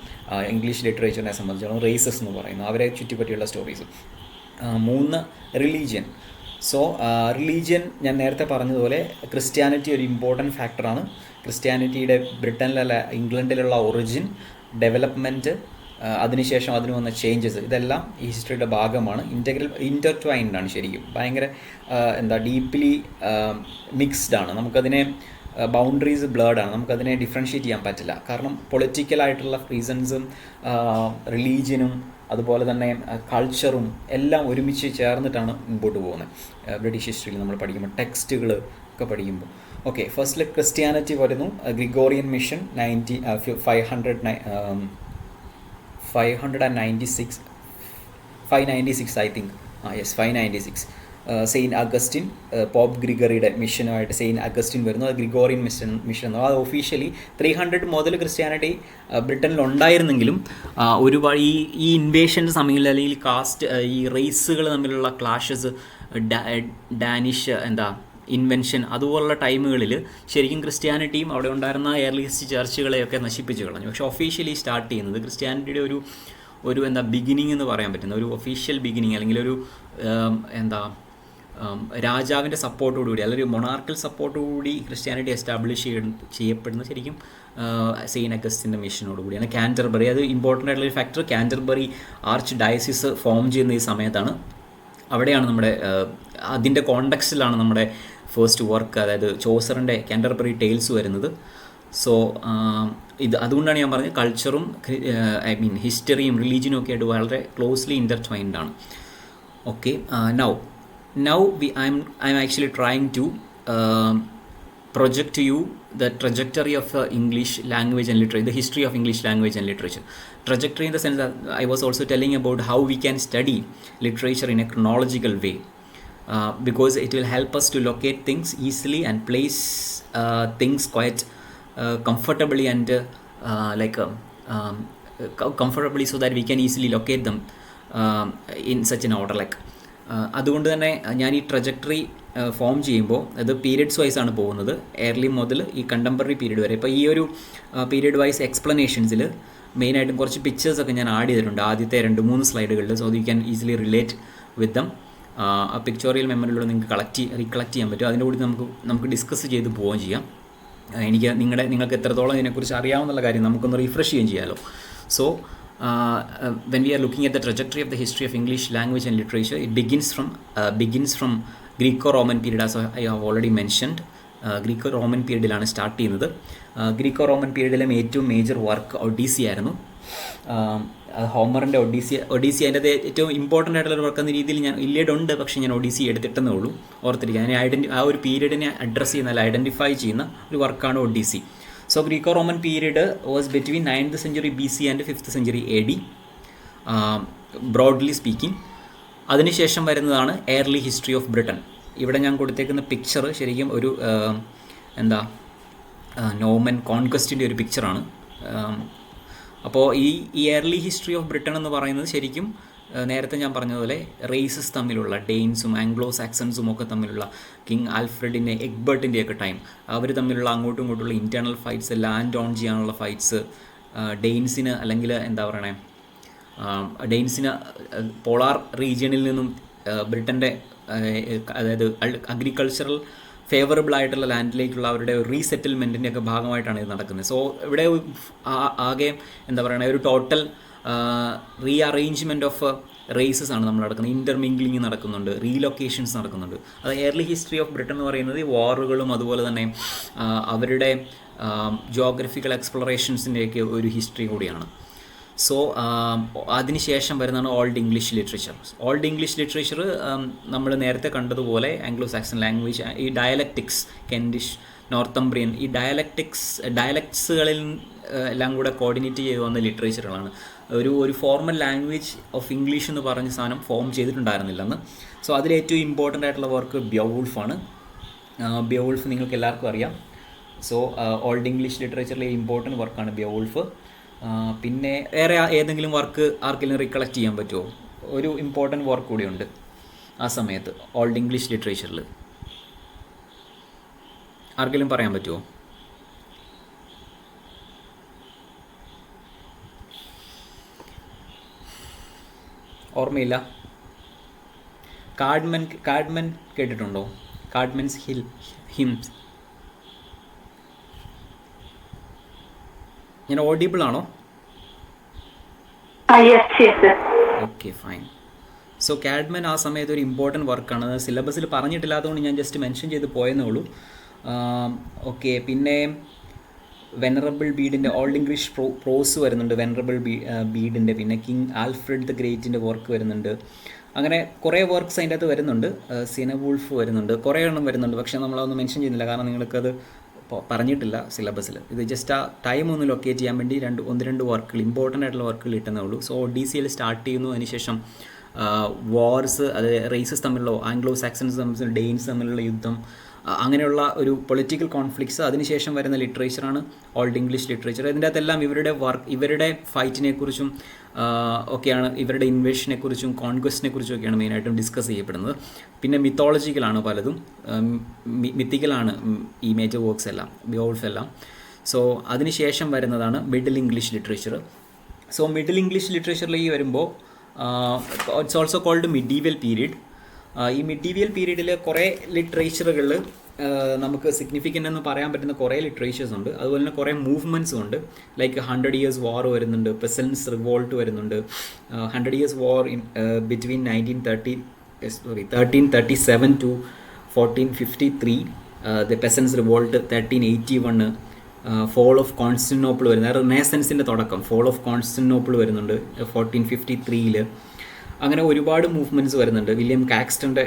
ഇംഗ്ലീഷ് ലിറ്ററേച്ചറിനെ സംബന്ധിച്ചിടത്തോളം റേസസ് എന്ന് പറയുന്നത്, അവരെ ചുറ്റിപ്പറ്റിയുള്ള സ്റ്റോറീസ്. 3 റിലീജിയൻ. സോ റിലീജിയൻ ഞാൻ നേരത്തെ പറഞ്ഞതുപോലെ ക്രിസ്ത്യാനിറ്റി ഒരു ഇമ്പോർട്ടൻറ്റ് ഫാക്ടറാണ്. ക്രിസ്ത്യാനിറ്റിയുടെ ബ്രിട്ടനിലല്ല ഇംഗ്ലണ്ടിലുള്ള ഒറിജിൻ, ഡെവലപ്മെൻറ്റ്, അതിനുശേഷം അതിന് വന്ന ചേഞ്ചസ്, ഇതെല്ലാം ഈ ഹിസ്റ്ററിയുടെ ഭാഗമാണ്. ഇൻ്റർട്വൈൻഡ് ആണ് ശരിക്കും, ഭയങ്കര ഡീപ്ലി മിക്സ്ഡ് ആണ്. നമുക്കതിനെ ബൗണ്ടറീസ് ബ്ലേർഡാണ്, നമുക്കതിനെ ഡിഫറൻഷ്യേറ്റ് ചെയ്യാൻ പറ്റില്ല. കാരണം പൊളിറ്റിക്കലായിട്ടുള്ള റീസൺസും റിലീജിയനും അതുപോലെ തന്നെ കൾച്ചറും എല്ലാം ഒരുമിച്ച് ചേർന്നിട്ടാണ് മുമ്പോട്ട് പോകുന്നത്. ബ്രിട്ടീഷ് ഹിസ്റ്ററിയിൽ നമ്മൾ പഠിക്കുമ്പോൾ ടെക്സ്റ്റുകൾ ഒക്കെ പഠിക്കുമ്പോൾ. ഓക്കെ, ഫസ്റ്റിൽ ക്രിസ്ത്യാനിറ്റി വരുന്നു. Gregorian mission 596 I think. Yes, 596. Saint Augustine, pope ഗ്രിഗറിയുടെ മിഷനുമായിട്ട് സെയിൻറ്റ് അഗസ്റ്റിൻ വരുന്നു. അത് ഗ്രിഗോറിയൻ മിഷൻ എന്ന്. അത് ഒഫീഷ്യലി 300 മുതൽ ക്രിസ്ത്യാനിറ്റി ബ്രിട്ടനിലുണ്ടായിരുന്നെങ്കിലും ഒരുപാട് ഈ ഇൻവേഷൻ സമയങ്ങളിൽ അല്ലെങ്കിൽ ഈ റേസുകൾ തമ്മിലുള്ള ക്ലാഷസ്, ഡാനിഷ് ഇൻവെൻഷൻ അതുപോലുള്ള ടൈമുകളിൽ ശരിക്കും ക്രിസ്ത്യാനിറ്റിയും അവിടെ ഉണ്ടായിരുന്ന ഏർലിസ്റ്റ് ചർച്ചുകളെയൊക്കെ നശിപ്പിച്ച് കളഞ്ഞു. പക്ഷേ ഒഫീഷ്യലി സ്റ്റാർട്ട് ചെയ്യുന്നത് ക്രിസ്ത്യാനിറ്റിയുടെ ഒരു എന്താ ബിഗിനിങ് എന്ന് പറയാൻ പറ്റുന്ന ഒരു ഒഫീഷ്യൽ ബിഗിനിങ്, അല്ലെങ്കിൽ ഒരു എന്താ രാജാവിൻ്റെ സപ്പോർട്ടോടുകൂടി അല്ലെങ്കിൽ ഒരു മൊണാർക്കൽ സപ്പോർട്ടോടുകൂടി ക്രിസ്ത്യാനിറ്റി എസ്റ്റാബ്ലിഷ് ചെയ്യപ്പെടുന്നത് ശരിക്കും സെയിൻറ്റ് അഗസ്റ്റിൻ്റെ മിഷനോടുകൂടിയാണ്. കാൻറ്റർബറി, അത് ഇമ്പോർട്ടൻ്റ് ആയിട്ടുള്ളൊരു factor, Canterbury arch diocese form ചെയ്യുന്ന ഈ സമയത്താണ്. അവിടെയാണ് നമ്മുടെ അതിൻ്റെ കോണ്ടക്സ്റ്റിലാണ് നമ്മുടെ ഫസ്റ്റ് വർക്ക്, അതായത് ചോസറിൻ്റെ കാൻറ്റർബറി ടെയിൽസ് വരുന്നത്. സോ അതുകൊണ്ടാണ് ഞാൻ പറഞ്ഞത് കൾച്ചറും ഹിസ്റ്ററിയും റിലീജിയനും ഒക്കെ ആയിട്ട് വളരെ ക്ലോസ്ലി ഇൻ്റർട്വൈൻഡ് ആണ്. Okay, now I'm actually trying to project to you the trajectory of English language and literature, the history of English language and literature. Trajectory in the sense that I was also telling about how we can study literature in a chronological way, because it will help us to locate things easily and place things quite comfortably and comfortably, so that we can easily locate them in such an order. അതുകൊണ്ട് തന്നെ ഞാൻ ഈ trajectory form ചെയ്യുമ്പോൾ അത് periods vice ആണ് പോകുന്നത്, early മുതൽ ഈ കണ്ടംപററി പീരീഡ് വരെ. ഇപ്പോൾ ഈ ഒരു പീരിയഡ് വൈസ് എക്സ്പ്ലനേഷൻസിൽ മെയിനായിട്ടും കുറച്ച് പിക്ചേഴ്സൊക്കെ ഞാൻ ആഡ് ചെയ്തിട്ടുണ്ട് ആദ്യത്തെ 2-3 സ്ലൈഡുകളിൽ. So you can easily relate വിത്ത് ദം. ആ പിക്ചോറിയൽ മെമ്മറിയിലൂടെ നിങ്ങൾക്ക് റീകളക്ട് ചെയ്യാൻ പറ്റും. അതിൻ്റെ കൂടി നമുക്ക് ഡിസ്കസ് ചെയ്ത് പോവുകയും ചെയ്യാം. നിങ്ങൾക്ക് എത്രത്തോളം ഇതിനെക്കുറിച്ച് അറിയാവുന്നുള്ള കാര്യം നമുക്കൊന്ന് റിഫ്രഷ് ചെയ്യുകയും ചെയ്യാമല്ലോ. So when we are looking at the trajectory of the history of English language and literature, it begins from Greco-Roman period, as I have already mentioned. Greco-Roman പീരീഡിലാണ് സ്റ്റാർട്ട് ചെയ്യുന്നത്. Greco-Roman പീരീഡിലെ ഏറ്റവും മേജർ വർക്ക് ഒഡീസി ആയിരുന്നു. ഹോമറിൻ്റെ ഒഡീസി അതിൻ്റെ ഏറ്റവും important ആയിട്ടുള്ള work എന്ന രീതിയിൽ ഞാൻ ഇല്ലേഡ് ഉണ്ട്, പക്ഷേ ഞാൻ ഒഡീസി എടുത്തിട്ടെന്നേ ഉള്ളൂ. ഓർത്തിരിക്കുക, അതിനെ ആ ഒരു പീരീഡിനെ അഡ്രസ്സ് ചെയ്യുന്ന അല്ലെങ്കിൽ ഐഡൻറ്റിഫൈ ചെയ്യുന്ന ഒരു വർക്കാണ് Odissi. So Greco-Roman period was between 9th century BC and 5th century AD, broadly speaking. അതിനുശേഷം വരുന്നതാണ് എയർലി ഹിസ്റ്ററി ഓഫ് ബ്രിട്ടൻ. ഇവിടെ ഞാൻ കൊടുത്തേക്കുന്ന പിക്ചർ ശരിക്കും ഒരു നോർമൻ കോൺക്വസ്റ്റിൻ്റെ ഒരു പിക്ചറാണ്. അപ്പോൾ ഈ എയർലി ഹിസ്റ്ററി ഓഫ് ബ്രിട്ടൻ എന്ന് പറയുന്നത് ശരിക്കും നേരത്തെ ഞാൻ പറഞ്ഞതുപോലെ റേസസ് തമ്മിലുള്ള ഡെയിൻസും ആംഗ്ലോ സാക്സൺസും ഒക്കെ തമ്മിലുള്ള കിങ് ആൽഫ്രഡിൻ്റെ എഗ്ബർട്ടിൻ്റെയൊക്കെ ടൈം, അവർ തമ്മിലുള്ള അങ്ങോട്ടും ഇങ്ങോട്ടുള്ള ഇൻറ്റേർണൽ ഫൈറ്റ്സ്, ലാൻഡ് ഓൺ ചെയ്യാനുള്ള ഫൈറ്റ്സ്, ഡെയിൻസിന് അല്ലെങ്കിൽ ഡെയിൻസിന് പോളാർ റീജിയണിൽ നിന്നും ബ്രിട്ടൻ്റെ അതായത് അഗ്രികൾച്ചറൽ ഫേവറബിൾ ആയിട്ടുള്ള ലാൻഡിലേക്കുള്ള അവരുടെ റീസെറ്റിൽമെൻറ്റിൻ്റെ ഒക്കെ ഭാഗമായിട്ടാണ് ഇത് നടക്കുന്നത്. സോ ഇവിടെ ആകെ ഒരു ടോട്ടൽ റീഅറേഞ്ച്മെൻറ്റ് ഓഫ് റേസസ് ആണ് നമ്മൾ നടക്കുന്നത്. ഇൻ്റർമിംഗ്ലിങ് നടക്കുന്നുണ്ട്, റീലൊക്കേഷൻസ് നടക്കുന്നുണ്ട്. അത് എയർലി ഹിസ്റ്ററി ഓഫ് ബ്രിട്ടൻ എന്ന് പറയുന്നത് വാറുകളും അതുപോലെ തന്നെ അവരുടെ ജിയോഗ്രഫിക്കൽ എക്സ്പ്ലോറേഷൻസിൻ്റെയൊക്കെ ഒരു ഹിസ്റ്ററി കൂടിയാണ്. സോ അതിനുശേഷം വരുന്നതാണ് old English literature. Old English literature നമ്മൾ നേരത്തെ കണ്ടതുപോലെ ആംഗ്ലോ സാക്സൺ ലാംഗ്വേജ്, ഈ ഡയലക്റ്റിക്സ്, കെൻഡിഷ്, നോർത്തംബ്രിയൻ, ഈ ഡയലക്ട്സുകളിൽ എല്ലാം കൂടെ കോർഡിനേറ്റ് ചെയ്ത് വന്ന ലിറ്ററേച്ചറുകളാണ്. ഒരു ഫോർമൽ ലാംഗ്വേജ് ഓഫ് ഇംഗ്ലീഷ് എന്ന് പറഞ്ഞ സാധനം ഫോം ചെയ്തിട്ടുണ്ടായിരുന്നില്ലെന്ന്. സോ അതിലേറ്റവും ഇമ്പോർട്ടൻ്റ് ആയിട്ടുള്ള വർക്ക് ബിയോവുൾഫാണ്. ബിയോവുൾഫ് നിങ്ങൾക്ക് എല്ലാവർക്കും അറിയാം. സോ ഓൾഡ് ഇംഗ്ലീഷ് ലിറ്ററേച്ചറിലെ ഇമ്പോർട്ടൻ്റ് വർക്കാണ് ബിയോവുൾഫ്. പിന്നെ വേറെ ഏതെങ്കിലും വർക്ക് ആർക്കെങ്കിലും റിക്കളക്ട് ചെയ്യാൻ പറ്റുമോ? ഒരു ഇമ്പോർട്ടൻ്റ് വർക്ക് കൂടിയുണ്ട് ആ സമയത്ത് ഓൾഡ് ഇംഗ്ലീഷ് ലിറ്ററേച്ചറിൽ. ആർക്കെങ്കിലും പറയാൻ പറ്റുമോ? ഓർമ്മയില്ല. കാഡ്മൻ കേട്ടിട്ടുണ്ടോ? കാഡ്മൻസ് ഹിംസ്. ഞാൻ ഓഡിബിൾ ആണോ? Okay, fine. സോ കാഡ്മൻ ആ സമയത്ത് ഒരു ഇമ്പോർട്ടൻറ്റ് വർക്കാണ്. സിലബസിൽ പറഞ്ഞിട്ടില്ലാത്തതുകൊണ്ട് ഞാൻ ജസ്റ്റ് മെൻഷൻ ചെയ്ത് പോയെന്നേ ഉള്ളൂ. ഓക്കെ, പിന്നെ വെനറബിൾ ബീഡിൻ്റെ ഓൾഡ് ഇംഗ്ലീഷ് പ്രോസ് വരുന്നുണ്ട്, വെനറബിൾ ബീഡിൻ്റെ. പിന്നെ കിങ് ആൽഫ്രഡ് ദ ഗ്രേറ്റിൻ്റെ വർക്ക് വരുന്നുണ്ട്. അങ്ങനെ കുറേ വർക്ക്സ് അതിൻ്റെ അകത്ത് വരുന്നുണ്ട്. സിനവൂൾഫ് വരുന്നുണ്ട്, കുറേ എണ്ണം വരുന്നുണ്ട്. പക്ഷേ നമ്മളതൊന്നും മെൻഷൻ ചെയ്യുന്നില്ല, കാരണം നിങ്ങൾക്കത് പറഞ്ഞിട്ടില്ല സിലബസിൽ. ഇത് ജസ്റ്റ് ആ ടൈം ഒന്ന് ലൊക്കേറ്റ് ചെയ്യാൻ വേണ്ടി 1-2 വർക്കുകൾ, ഇമ്പോർട്ടൻ്റ് ആയിട്ടുള്ള വർക്കുകൾ ഇട്ടുന്നേ ഉള്ളൂ. സോ ODCL സ്റ്റാർട്ട് ചെയ്യുന്നു. അതിനുശേഷം വാർസ്, അത് റേസസ് തമ്മിലുള്ള, ആംഗ്ലോ സാക്സൺസ് തമ്മിൽ, ഡെയിൻസ് തമ്മിലുള്ള യുദ്ധം, അങ്ങനെയുള്ള ഒരു പൊളിറ്റിക്കൽ കോൺഫ്ലിക്ട്സ്. അതിനുശേഷം വരുന്ന ലിറ്ററേച്ചറാണ് ഓൾഡ് ഇംഗ്ലീഷ് ലിറ്ററേച്ചർ. ഇതിൻ്റെ അകത്തെല്ലാം ഇവരുടെ ഫൈറ്റിനെക്കുറിച്ചും ഒക്കെയാണ്, ഇവരുടെ ഇൻവേഷനെക്കുറിച്ചും കോൺക്വസ്റ്റിനെക്കുറിച്ചും ഒക്കെയാണ് മെയിനായിട്ടും ഡിസ്കസ് ചെയ്യപ്പെടുന്നത്. പിന്നെ മിത്തോളജിക്കലാണ് പലതും, മിത്തിക്കലാണ് ഈ മേജർ വർക്ക്സ് എല്ലാം, ബിയോൾഫ് എല്ലാം. സോ അതിനുശേഷം വരുന്നതാണ് middle English literature. So middle English ലിറ്ററേച്ചറിലേക്ക് വരുമ്പോൾ it's also called medieval period. ഈ മിഡീവിയൽ പീരീഡിൽ കുറേ ലിറ്ററേച്ചറുകളിൽ നമുക്ക് സിഗ്നിഫിക്കൻ്റ് എന്ന് പറയാൻ പറ്റുന്ന കുറേ ലിറ്ററേച്ചേഴ്സ് ഉണ്ട്. അതുപോലെ തന്നെ കുറേ മൂവ്മെൻറ്റ്സും ഉണ്ട്. ലൈക്ക് 100 Years War വരുന്നുണ്ട്, പെസൻസ് റിവോൾട്ട് വരുന്നുണ്ട്. 100 Years War between 1337 to 1453, the peasants revolt 1381, fall of Constantinople വരുന്നത്, റിനേസൻസിൻ്റെ തുടക്കം, ഫോൾ ഓഫ് കോൺസ്റ്റന്റിനോപ്പിൾ വരുന്നുണ്ട് 1453. അങ്ങനെ ഒരുപാട് മൂവ്മെൻറ്റ്സ് വരുന്നുണ്ട്. വില്യം കാക്സ്റ്റൻ്റെ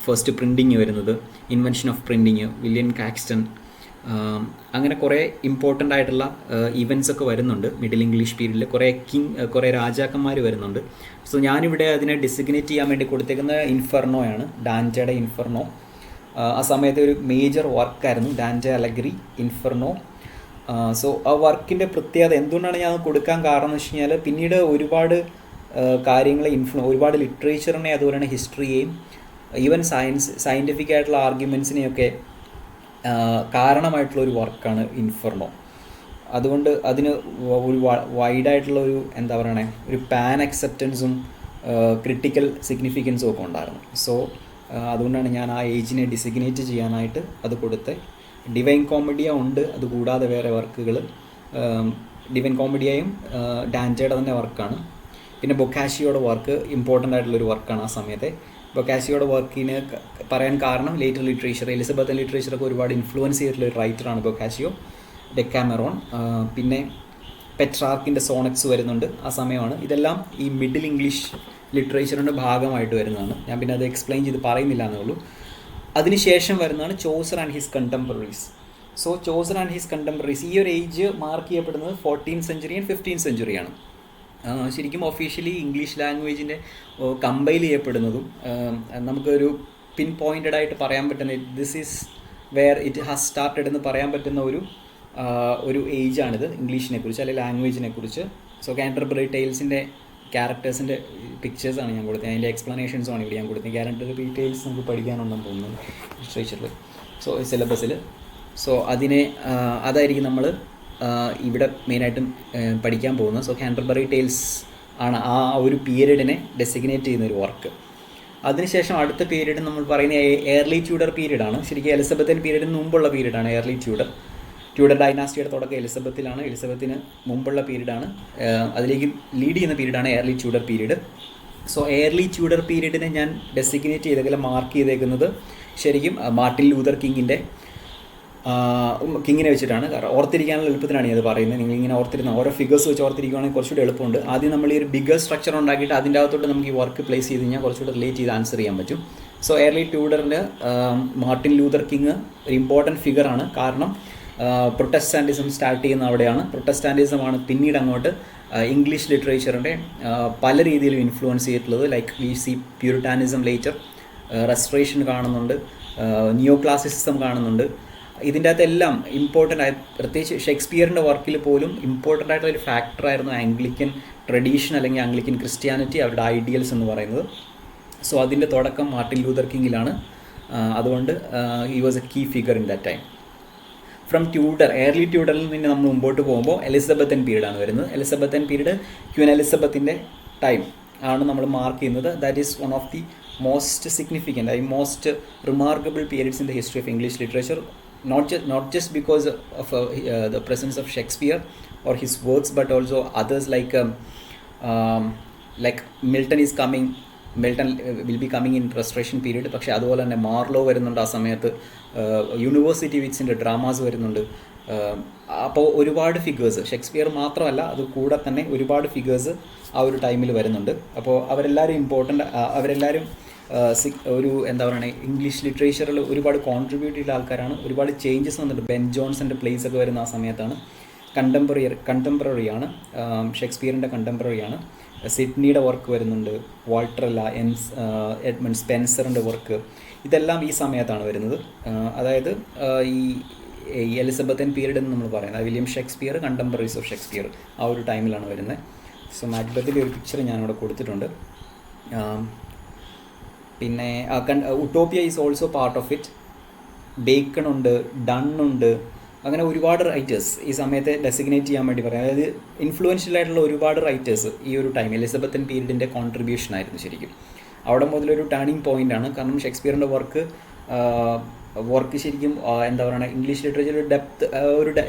ഫസ്റ്റ് പ്രിൻറ്റിങ് വരുന്നത്, invention of printing, William Caxton. അങ്ങനെ കുറേ ഇമ്പോർട്ടൻ്റ് ആയിട്ടുള്ള ഇവൻറ്റ്സ് ഒക്കെ വരുന്നുണ്ട് മിഡിൽ ഇംഗ്ലീഷ് പീരീഡിൽ. കുറേ രാജാക്കന്മാർ വരുന്നുണ്ട്. സോ ഞാനിവിടെ അതിനെ ഡിസിഗ്നേറ്റ് ചെയ്യാൻ വേണ്ടി കൊടുത്തേക്കുന്നത് ഇൻഫെർണോയാണ്, ഡാൻറ്റയുടെ ഇൻഫെർണോ. ആ സമയത്ത് ഒരു മേജർ വർക്കായിരുന്നു ഡാൻറ്റെ അലഗ്രി, ഇൻഫെർണോ. സോ ആ വർക്കിൻ്റെ പ്രത്യേകത എന്തുകൊണ്ടാണ് ഞാൻ കൊടുക്കാൻ കാരണം എന്ന് വെച്ച് കഴിഞ്ഞാൽ, പിന്നീട് ഒരുപാട് കാര്യങ്ങളെ ഒരുപാട് ലിറ്ററേച്ചറിനെ, അതുപോലെ തന്നെ ഹിസ്റ്ററിയെയും ഈവൻ സയൻറ്റിഫിക് ആയിട്ടുള്ള ആർഗ്യുമെൻസിനെയൊക്കെ കാരണമായിട്ടുള്ള ഒരു വർക്കാണ് ഇൻഫെർണോ. അതുകൊണ്ട് അതിന് ഒരു വൈഡായിട്ടുള്ള ഒരു എന്താ പറയണേ, ഒരു പാൻ അക്സെപ്റ്റൻസും ക്രിട്ടിക്കൽ സിഗ്നിഫിക്കൻസും ഒക്കെ ഉണ്ടായിരുന്നു. സോ അതുകൊണ്ടാണ് ഞാൻ ആ ഏജിനെ ഡിസിഗ്നേറ്റ് ചെയ്യാനായിട്ട് അത് കൊടുത്ത്. ഡിവൈൻ കോമഡിയ ഉണ്ട്, അതുകൂടാതെ വേറെ വർക്കുകൾ. ഡിവൈൻ കോമഡിയയും ഡാൻറ്റയുടെ തന്നെ വർക്കാണ്. പിന്നെ ബൊക്കാഷിയോയുടെ വർക്ക് ഇമ്പോർട്ടൻ്റ് ആയിട്ടുള്ളൊരു വർക്കാണ് ആ സമയത്തെ. ബൊക്കാഷിയോയുടെ വർക്കിന് പറയാൻ കാരണം ലേറ്റർ ലിറ്ററേച്ചർ, എലിസബത്തൻ ലിറ്ററേച്ചറൊക്കെ ഒരുപാട് ഇൻഫ്ലുവൻസ് ചെയ്തിട്ടുള്ള ഒരു റൈറ്ററാണ് ബൊക്കാഷിയോ. ഡെക്കാമെറോൺ, പിന്നെ പെട്രാർക്കിൻ്റെ സോണറ്റ്സ് വരുന്നുണ്ട് ആ സമയമാണ്. ഇതെല്ലാം ഈ മിഡിൽ ഇംഗ്ലീഷ് ലിറ്ററേച്ചറിൻ്റെ ഭാഗമായിട്ട് വരുന്നതാണ്. ഞാൻ പിന്നെ അത് എക്സ്പ്ലെയിൻ ചെയ്ത് പറയുന്നില്ല എന്നേ ഉള്ളൂ. അതിനുശേഷം വരുന്നതാണ് Chaucer and his contemporaries. So Chaucer and his contemporaries, ഈ ഒരു ഏജ് മാർക്ക് ചെയ്യപ്പെടുന്നത് 14th century and 15th century ആണ്. ശരിക്കും ഒഫീഷ്യലി ഇംഗ്ലീഷ് ലാംഗ്വേജിൻ്റെ കമ്പൈൽ ചെയ്യപ്പെടുന്നതും നമുക്കൊരു പിൻ പോയിൻറ്റഡ് ആയിട്ട് പറയാൻ പറ്റുന്ന this is where it has started എന്ന് പറയാൻ പറ്റുന്ന ഒരു ഏജാണിത് ഇംഗ്ലീഷിനെ കുറിച്ച്, അല്ലെങ്കിൽ ലാംഗ്വേജിനെ കുറിച്ച്. സോ കാൻറ്റർബറി ടെയിൽസിൻ്റെ ക്യാരക്ടേഴ്സിൻ്റെ പിക്ചേഴ്സാണ് ഞാൻ കൊടുത്തത്, അതിൻ്റെ എക്സ്പ്ലനേഷൻസുമാണ് ഇവിടെ ഞാൻ കൊടുത്തത്. കാൻറ്റർബറി ടെയിൽസ് നമുക്ക് പഠിക്കാനുണ്ടെന്ന് തോന്നുന്നു ലിറ്ററേച്ചറിൽ, സോ സിലബസിൽ. സോ അതായിരിക്കും നമ്മൾ ഇവിടെ മെയിനായിട്ടും പഠിക്കാൻ പോകുന്നത്. സോ കാൻറ്റർബറി ടെയിൽസ് ആണ് ആ ഒരു പീരീഡിനെ ഡെസിഗ്നേറ്റ് ചെയ്യുന്ന ഒരു വർക്ക്. അതിനുശേഷം അടുത്ത പീരീഡ് നമ്മൾ പറയുന്ന ഏർലി ട്യൂഡർ പീരീഡാണ്. ശരിക്കും എലിസബത്തൻ പീരീഡിന് മുമ്പുള്ള പീരീഡാണ് ഏർലി ട്യൂഡർ. ട്യൂഡർ ഡൈനാസ്റ്റിയുടെ തുടക്കം എലിസബത്തിലാണ്, എലിസബത്തിന് മുമ്പുള്ള പീരീഡാണ്, അതിലേക്ക് ലീഡ് ചെയ്യുന്ന പീരീഡാണ് early Tudor period. So early Tudor പീരീഡിനെ ഞാൻ ഡെസിഗ്നേറ്റ് ചെയ്തേക്കല്ല, മാർക്ക് ചെയ്തേക്കുന്നത് ശരിക്കും മാർട്ടിൻ ലൂതർ കിങ്ങിനെ വെച്ചിട്ടാണ്. കാരണം ഓർത്തിരിക്കാനുള്ള എളുപ്പത്തിനാണ് ഇത് പറയുന്നത്. നിങ്ങളിങ്ങനെ ഓർത്തിരുന്ന ഓരോ ഫിഗേഴ്സ് വെച്ച് ഓർത്തിരിക്കുകയാണെങ്കിൽ കുറച്ചുകൂടി എളുപ്പമുണ്ട്. ആദ്യം നമ്മൾ ഈ ഒരു ബിഗർ സ്ട്രക്ചർ ഉണ്ടാക്കിയിട്ട് അതിൻ്റെ അകത്തോട്ട് നമുക്ക് ഈ വർക്ക് പ്ലേസ് ചെയ്ത് കഴിഞ്ഞാൽ കുറച്ചുകൂടി റിലേറ്റ് ചെയ്ത് ആൻസർ ചെയ്യാൻ പറ്റും. സോ ഏർലി ട്യൂഡറിന് മാർട്ടിൻ ലൂതർ കിങ് ഒരു ഇമ്പോർട്ടൻറ്റ് ഫിഗറാണ്. കാരണം പ്രൊട്ടസ്റ്റാൻറ്റിസം സ്റ്റാർട്ട് ചെയ്യുന്ന അവിടെയാണ്. പ്രൊട്ടസ്റ്റാൻറ്റിസമാണ് പിന്നീട് അങ്ങോട്ട് ഇംഗ്ലീഷ് ലിറ്ററേച്ചറിൻ്റെ പല രീതിയിലും ഇൻഫ്ലുവൻസ് ചെയ്തിട്ടുള്ളത്. Like we C Puritanism later, restoration കാണുന്നുണ്ട്, നിയോ ക്ലാസിസിസം കാണുന്നുണ്ട്. ഇതിൻ്റെ അകത്തെല്ലാം ഇമ്പോർട്ടൻ്റ് ആയ, പ്രത്യേകിച്ച് ഷേക്സ്പിയറിൻ്റെ വർക്കിൽ പോലും ഇമ്പോർട്ടൻ്റ് ആയിട്ടുള്ള ഒരു ഫാക്ടറായിരുന്നു ആംഗ്ലിക്കൻ ട്രഡീഷൻ അല്ലെങ്കിൽ ആംഗ്ലിക്കൻ ക്രിസ്ത്യാനിറ്റി, അവരുടെ ഐഡിയൽസ് എന്ന് പറയുന്നത്. സോ അതിൻ്റെ തുടക്കം മാർട്ടിൻ ലൂതർ കിങ്ങിലാണ്. അതുകൊണ്ട് he was a key figure in that time. From Tudor, early ട്യൂഡറിൽ നിന്ന് നമ്മൾ മുമ്പോട്ട് പോകുമ്പോൾ എലിസബത്തൻ പീരീഡാണ് വരുന്നത്. എലിസബത്തൻ പീരീഡ് ക്വീൻ എലിസബത്തിൻ്റെ ടൈം ആണ് നമ്മൾ മാർക്ക് ചെയ്യുന്നത്. That is one of the most significant most remarkable periods in the history of English literature. Not just because of the presence of Shakespeare or his works, but also others like Milton is coming. Milton will be coming in Restoration period. പക്ഷേ അതുപോലെ തന്നെ Marlow വരുന്നുണ്ട് ആ സമയത്ത്, university വിറ്റ്സിൻ്റെ dramas വരുന്നുണ്ട്. അപ്പോൾ ഒരുപാട് figures, Shakespeare മാത്രമല്ല അത് കൂടെ തന്നെ ഒരുപാട് ഫിഗേഴ്സ് ആ ഒരു ടൈമിൽ വരുന്നുണ്ട്. അപ്പോൾ അവരെല്ലാവരും അവരെല്ലാവരും ഒരു എന്താ പറയുക, ഇംഗ്ലീഷ് ലിറ്ററേച്ചറിൽ ഒരുപാട് കോൺട്രിബ്യൂട്ട് ചെയ്ത ആൾക്കാരാണ്. ഒരുപാട് ചേഞ്ചസ് വന്നിട്ടുണ്ട്. ബെൻ ജോൺസൻ്റെ പ്ലേസ് ഒക്കെ വരുന്ന ആ സമയത്താണ്. കണ്ടംപററിയാണ്, ഷേക്സ്പിയറിൻ്റെ കണ്ടംപററിയാണ്. സിഡ്നിയുടെ വർക്ക് വരുന്നുണ്ട്, വാൾട്ടറല്ല, എഡ്മണ്ട് സ്പെൻസറിൻ്റെ വർക്ക്, ഇതെല്ലാം ഈ സമയത്താണ് വരുന്നത്. അതായത് ഈ എലിസബത്തൻ പീരീഡ് എന്ന് നമ്മൾ പറയുന്നത് William Shakespeare, contemporaries of Shakespeare, ആ ഒരു ടൈമിലാണ് വരുന്നത്. സോ മാക്ബത്തിൻ്റെ ഒരു പിക്ചർ ഞാനിവിടെ കൊടുത്തിട്ടുണ്ട്. പിന്നെ utopia is also part of it. Bacon ഉണ്ട്, ഡൺ ഉണ്ട്, അങ്ങനെ ഒരുപാട് റൈറ്റേഴ്സ് ഈ സമയത്തെ ഡെസിഗ്നേറ്റ് ചെയ്യാൻ വേണ്ടി പറയാം. അതായത് ഇൻഫ്ലുവൻഷ്യൽ ആയിട്ടുള്ള ഒരുപാട് റൈറ്റേഴ്സ് ഈ ഒരു ടൈം എലിസബത്തൻ പീരീഡിൻ്റെ കോൺട്രിബ്യൂഷൻ ആയിരുന്നു ശരിക്കും. അവിടെ മുതലൊരു ടേണിംഗ് പോയിൻ്റ് ആണ്. കാരണം ഷേക്സ്പിയറിൻ്റെ വർക്ക് ശരിക്കും എന്താ പറയുക, ഇംഗ്ലീഷ്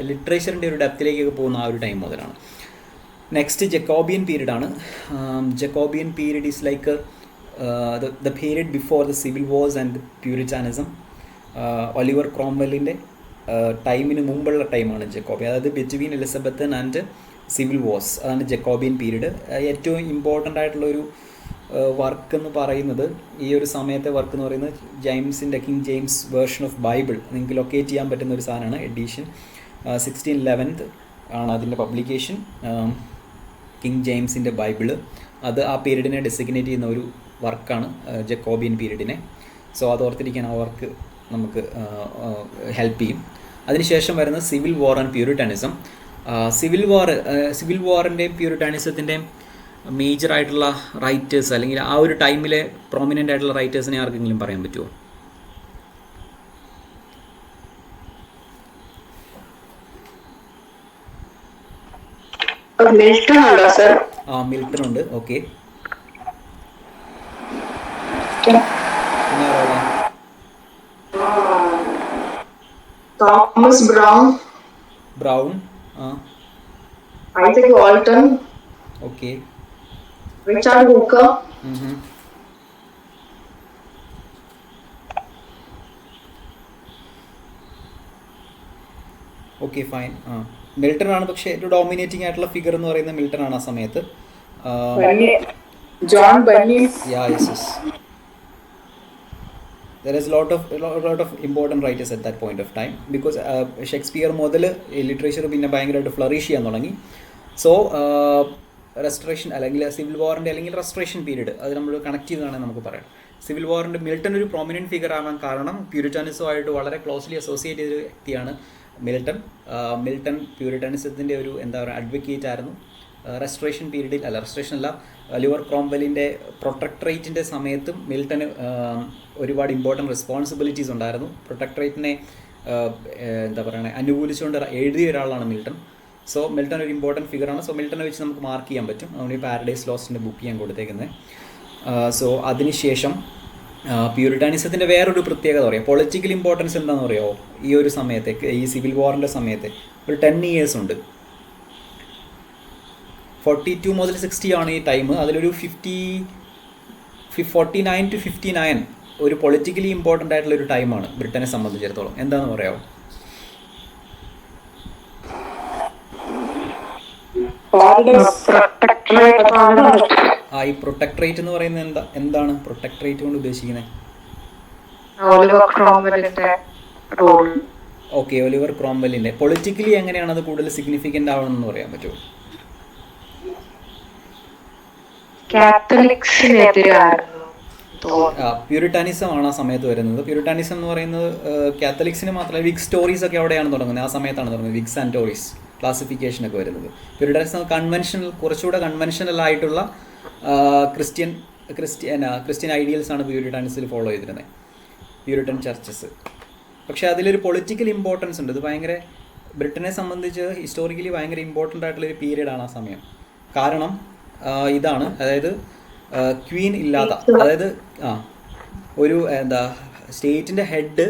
ലിറ്ററേച്ചറിൻ്റെ ഒരു ഡെപ്തിലേക്കൊക്കെ പോകുന്ന ആ ഒരു ടൈം മുതലാണ്. നെക്സ്റ്റ് ജക്കോബിയൻ പീരീഡ് ആണ്. Jacobean period is like the period before the civil wars and Puritanism. Oliver ക്രോംവെല്ലിൻ്റെ ടൈമിന് മുമ്പുള്ള ടൈമാണ് ജക്കോബിയൻ, അതായത് between Elizabethan and civil wars, അതാണ് ജക്കോബിയൻ പീരീഡ്. ഏറ്റവും ഇമ്പോർട്ടൻ്റ് ആയിട്ടുള്ളൊരു വർക്ക് എന്ന് പറയുന്നത്, ഈ ഒരു സമയത്തെ വർക്ക് എന്ന് പറയുന്നത് King James Version of Bible. നിങ്ങൾക്ക് ലൊക്കേറ്റ് ചെയ്യാൻ പറ്റുന്ന ഒരു സാധനമാണ്. എഡിഷൻ 1611 ആണ് അതിൻ്റെ പബ്ലിക്കേഷൻ. കിങ് ജെയിംസിൻ്റെ ബൈബിള്, അത് ആ പീരീഡിനെ ഡെസിഗ്നേറ്റ് ചെയ്യുന്ന ഒരു വർക്കാണ്, ജക്കോബിയൻ പീരീഡിനെ. സോ അത് ഓർത്തിരിക്കാൻ ആ വർക്ക് നമുക്ക് ഹെൽപ്പ് ചെയ്യും. അതിനുശേഷം വരുന്നത് civil war and Puritanism. Civil വാറിൻ്റെയും പ്യൂരിറ്റാനിസത്തിൻ്റെയും മേജർ ആയിട്ടുള്ള റൈറ്റേഴ്സ്, അല്ലെങ്കിൽ ആ ഒരു ടൈമിലെ പ്രോമിനൻ്റ് ആയിട്ടുള്ള റൈറ്റേഴ്സിനെ ആർക്കെങ്കിലും പറയാൻ പറ്റുമോ? മിൽട്ടൺ ഉണ്ട്. Okay, Thomas brown, Isaac Walton, okay, Richard Hooker, okay fine. Milton ആണ് പക്ഷേ ഏറ്റവും ഡോമിനേറ്റിംഗ് ആയിട്ടുള്ള ഫിഗർ എന്ന് പറയുന്നത് മിൽട്ടൺ ആണ് ആ സമയത്ത്. John bunny. There is a lot of important writers at that point of time, because Shakespeare മുതൽ ലിറ്ററേച്ചർ പിന്നെ ഭയങ്കരമായിട്ട് ഫ്ലറിഷ് ചെയ്യാൻ തുടങ്ങി. സോ റെസ്റ്റോറേഷൻ അല്ലെങ്കിൽ സിവിൽ വാറിൻ്റെ അല്ലെങ്കിൽ റെസ്റ്റോറേഷൻ പീരീഡ് അത് നമ്മൾ കണക്ട് ചെയ്തതാണെന്ന് നമുക്ക് പറയാം. സിവിൽ വാറിൻ്റെ മിൽട്ടൺ ഒരു പ്രൊമിനൻറ്റ് ഫിഗർ ആവാൻ കാരണം പ്യൂരിറ്റാനിസമായിട്ട് വളരെ ക്ലോസ്ലി അസോസിയേറ്റ് ചെയ്ത വ്യക്തിയാണ് മിൽട്ടൺ പ്യൂരിറ്റാനിസത്തിൻ്റെ ഒരു എന്താ പറയുക അഡ്വക്കേറ്റ് ആയിരുന്നു. റെസ്റ്റോറേഷൻ പീരീഡിൽ റെസ്റ്റോറേഷൻ അല്ല, ഒലിവർ ക്രോംവെല്ലിൻ്റെ പ്രൊട്ടക്ടറേറ്റിൻ്റെ സമയത്തും മിൽട്ടന് ഒരുപാട് ഇമ്പോർട്ടൻറ്റ് റെസ്പോൺസിബിലിറ്റീസ് ഉണ്ടായിരുന്നു. പ്രൊട്ടക്ടറേറ്റിനെ എന്താ പറയുക അനുകൂലിച്ചുകൊണ്ട് എഴുതിയ ഒരാളാണ് മിൽട്ടൺ. സോ മിൽട്ടൺ ഒരു ഇമ്പോർട്ടൻറ്റ് ഫിഗറാണ്. സോ മിൽട്ടനെ വെച്ച് നമുക്ക് മാർക്ക് ചെയ്യാൻ പറ്റും. അതുകൊണ്ട് ഈ പാരഡൈസ് ലോസ്റ്റിൻ്റെ ബുക്ക് ഞാൻ കൊടുത്തേക്കുന്നത്. സോ അതിനുശേഷം പ്യൂരിറ്റാനിസത്തിൻ്റെ വേറൊരു പ്രത്യേകത പറയാം, പൊളിറ്റിക്കൽ ഇമ്പോർട്ടൻസ് എന്താണെന്ന് പറയുമോ? ഈ ഒരു സമയത്തേക്ക്, ഈ സിവിൽ വാറിൻ്റെ സമയത്ത് ഒരു 10 years ഉണ്ട്. 42 മുതൽ 60 ആണ് ഈ ടൈം. അതിലൊരു 49 to 59 ഒരു പൊളിറ്റിക്കലി ഇമ്പോർട്ടൻ്റ് ആയിട്ടുള്ള ഒരു ടൈമാണ് ബ്രിട്ടനെ സംബന്ധിച്ചിടത്തോളം. എന്താണെന്ന് പറയാമോ? ഈ പ്രൊട്ടക്ടറേറ്റ് എന്ന് പറയുന്നത് എന്താണ് പ്രൊട്ടക്ടറേറ്റ് കൊണ്ട് ഉദ്ദേശിക്കുന്നത്? ഓക്കെ, ഒലിവർ ക്രോംവെല്ലിൻ്റെ പൊളിറ്റിക്കലി എങ്ങനെയാണ് അത് കൂടുതൽ സിഗ്നിഫിക്കൻ്റ് ആവണമെന്ന് പറയാൻ പറ്റുമോ? പ്യൂരിറ്റാനിസം ആണ് ആ സമയത്ത് വരുന്നത്. പ്യൂരിറ്റാനിസം എന്ന് പറയുന്നത് കാത്തലിക്സിന് മാത്രമല്ല, വിഗ് സ്റ്റോറീസ് ഒക്കെ അവിടെയാണ് തുടങ്ങുന്നത്. ആ സമയത്താണ് തുടങ്ങുന്നത് വിഗ്സ് ആൻഡ് ടോറീസ് ക്ലാസിഫിക്കേഷനൊക്കെ വരുന്നത്. പ്യൂരിറ്റാനിസം കുറച്ചുകൂടെ കൺവെൻഷനൽ ആയിട്ടുള്ള ക്രിസ്ത്യൻ ഐഡിയൽസാണ് പ്യൂരിറ്റാനിസിൽ ഫോളോ ചെയ്തിരുന്നത്, പ്യൂരിറ്റൻ ചർച്ചസ്. പക്ഷേ അതിലൊരു പൊളിറ്റിക്കൽ ഇമ്പോർട്ടൻസ് ഉണ്ട്. ഇത് ഭയങ്കര ബ്രിട്ടനെ സംബന്ധിച്ച് ഹിസ്റ്റോറിക്കലി ഭയങ്കര ഇമ്പോർട്ടൻ്റ് ആയിട്ടുള്ളൊരു പീരീഡാണ് ആ സമയം. കാരണം ഇതാണ്, അതായത് ക്വീൻ ഇല്ലാത്ത, അതായത് ഒരു സ്റ്റേറ്റിൻ്റെ ഹെഡ്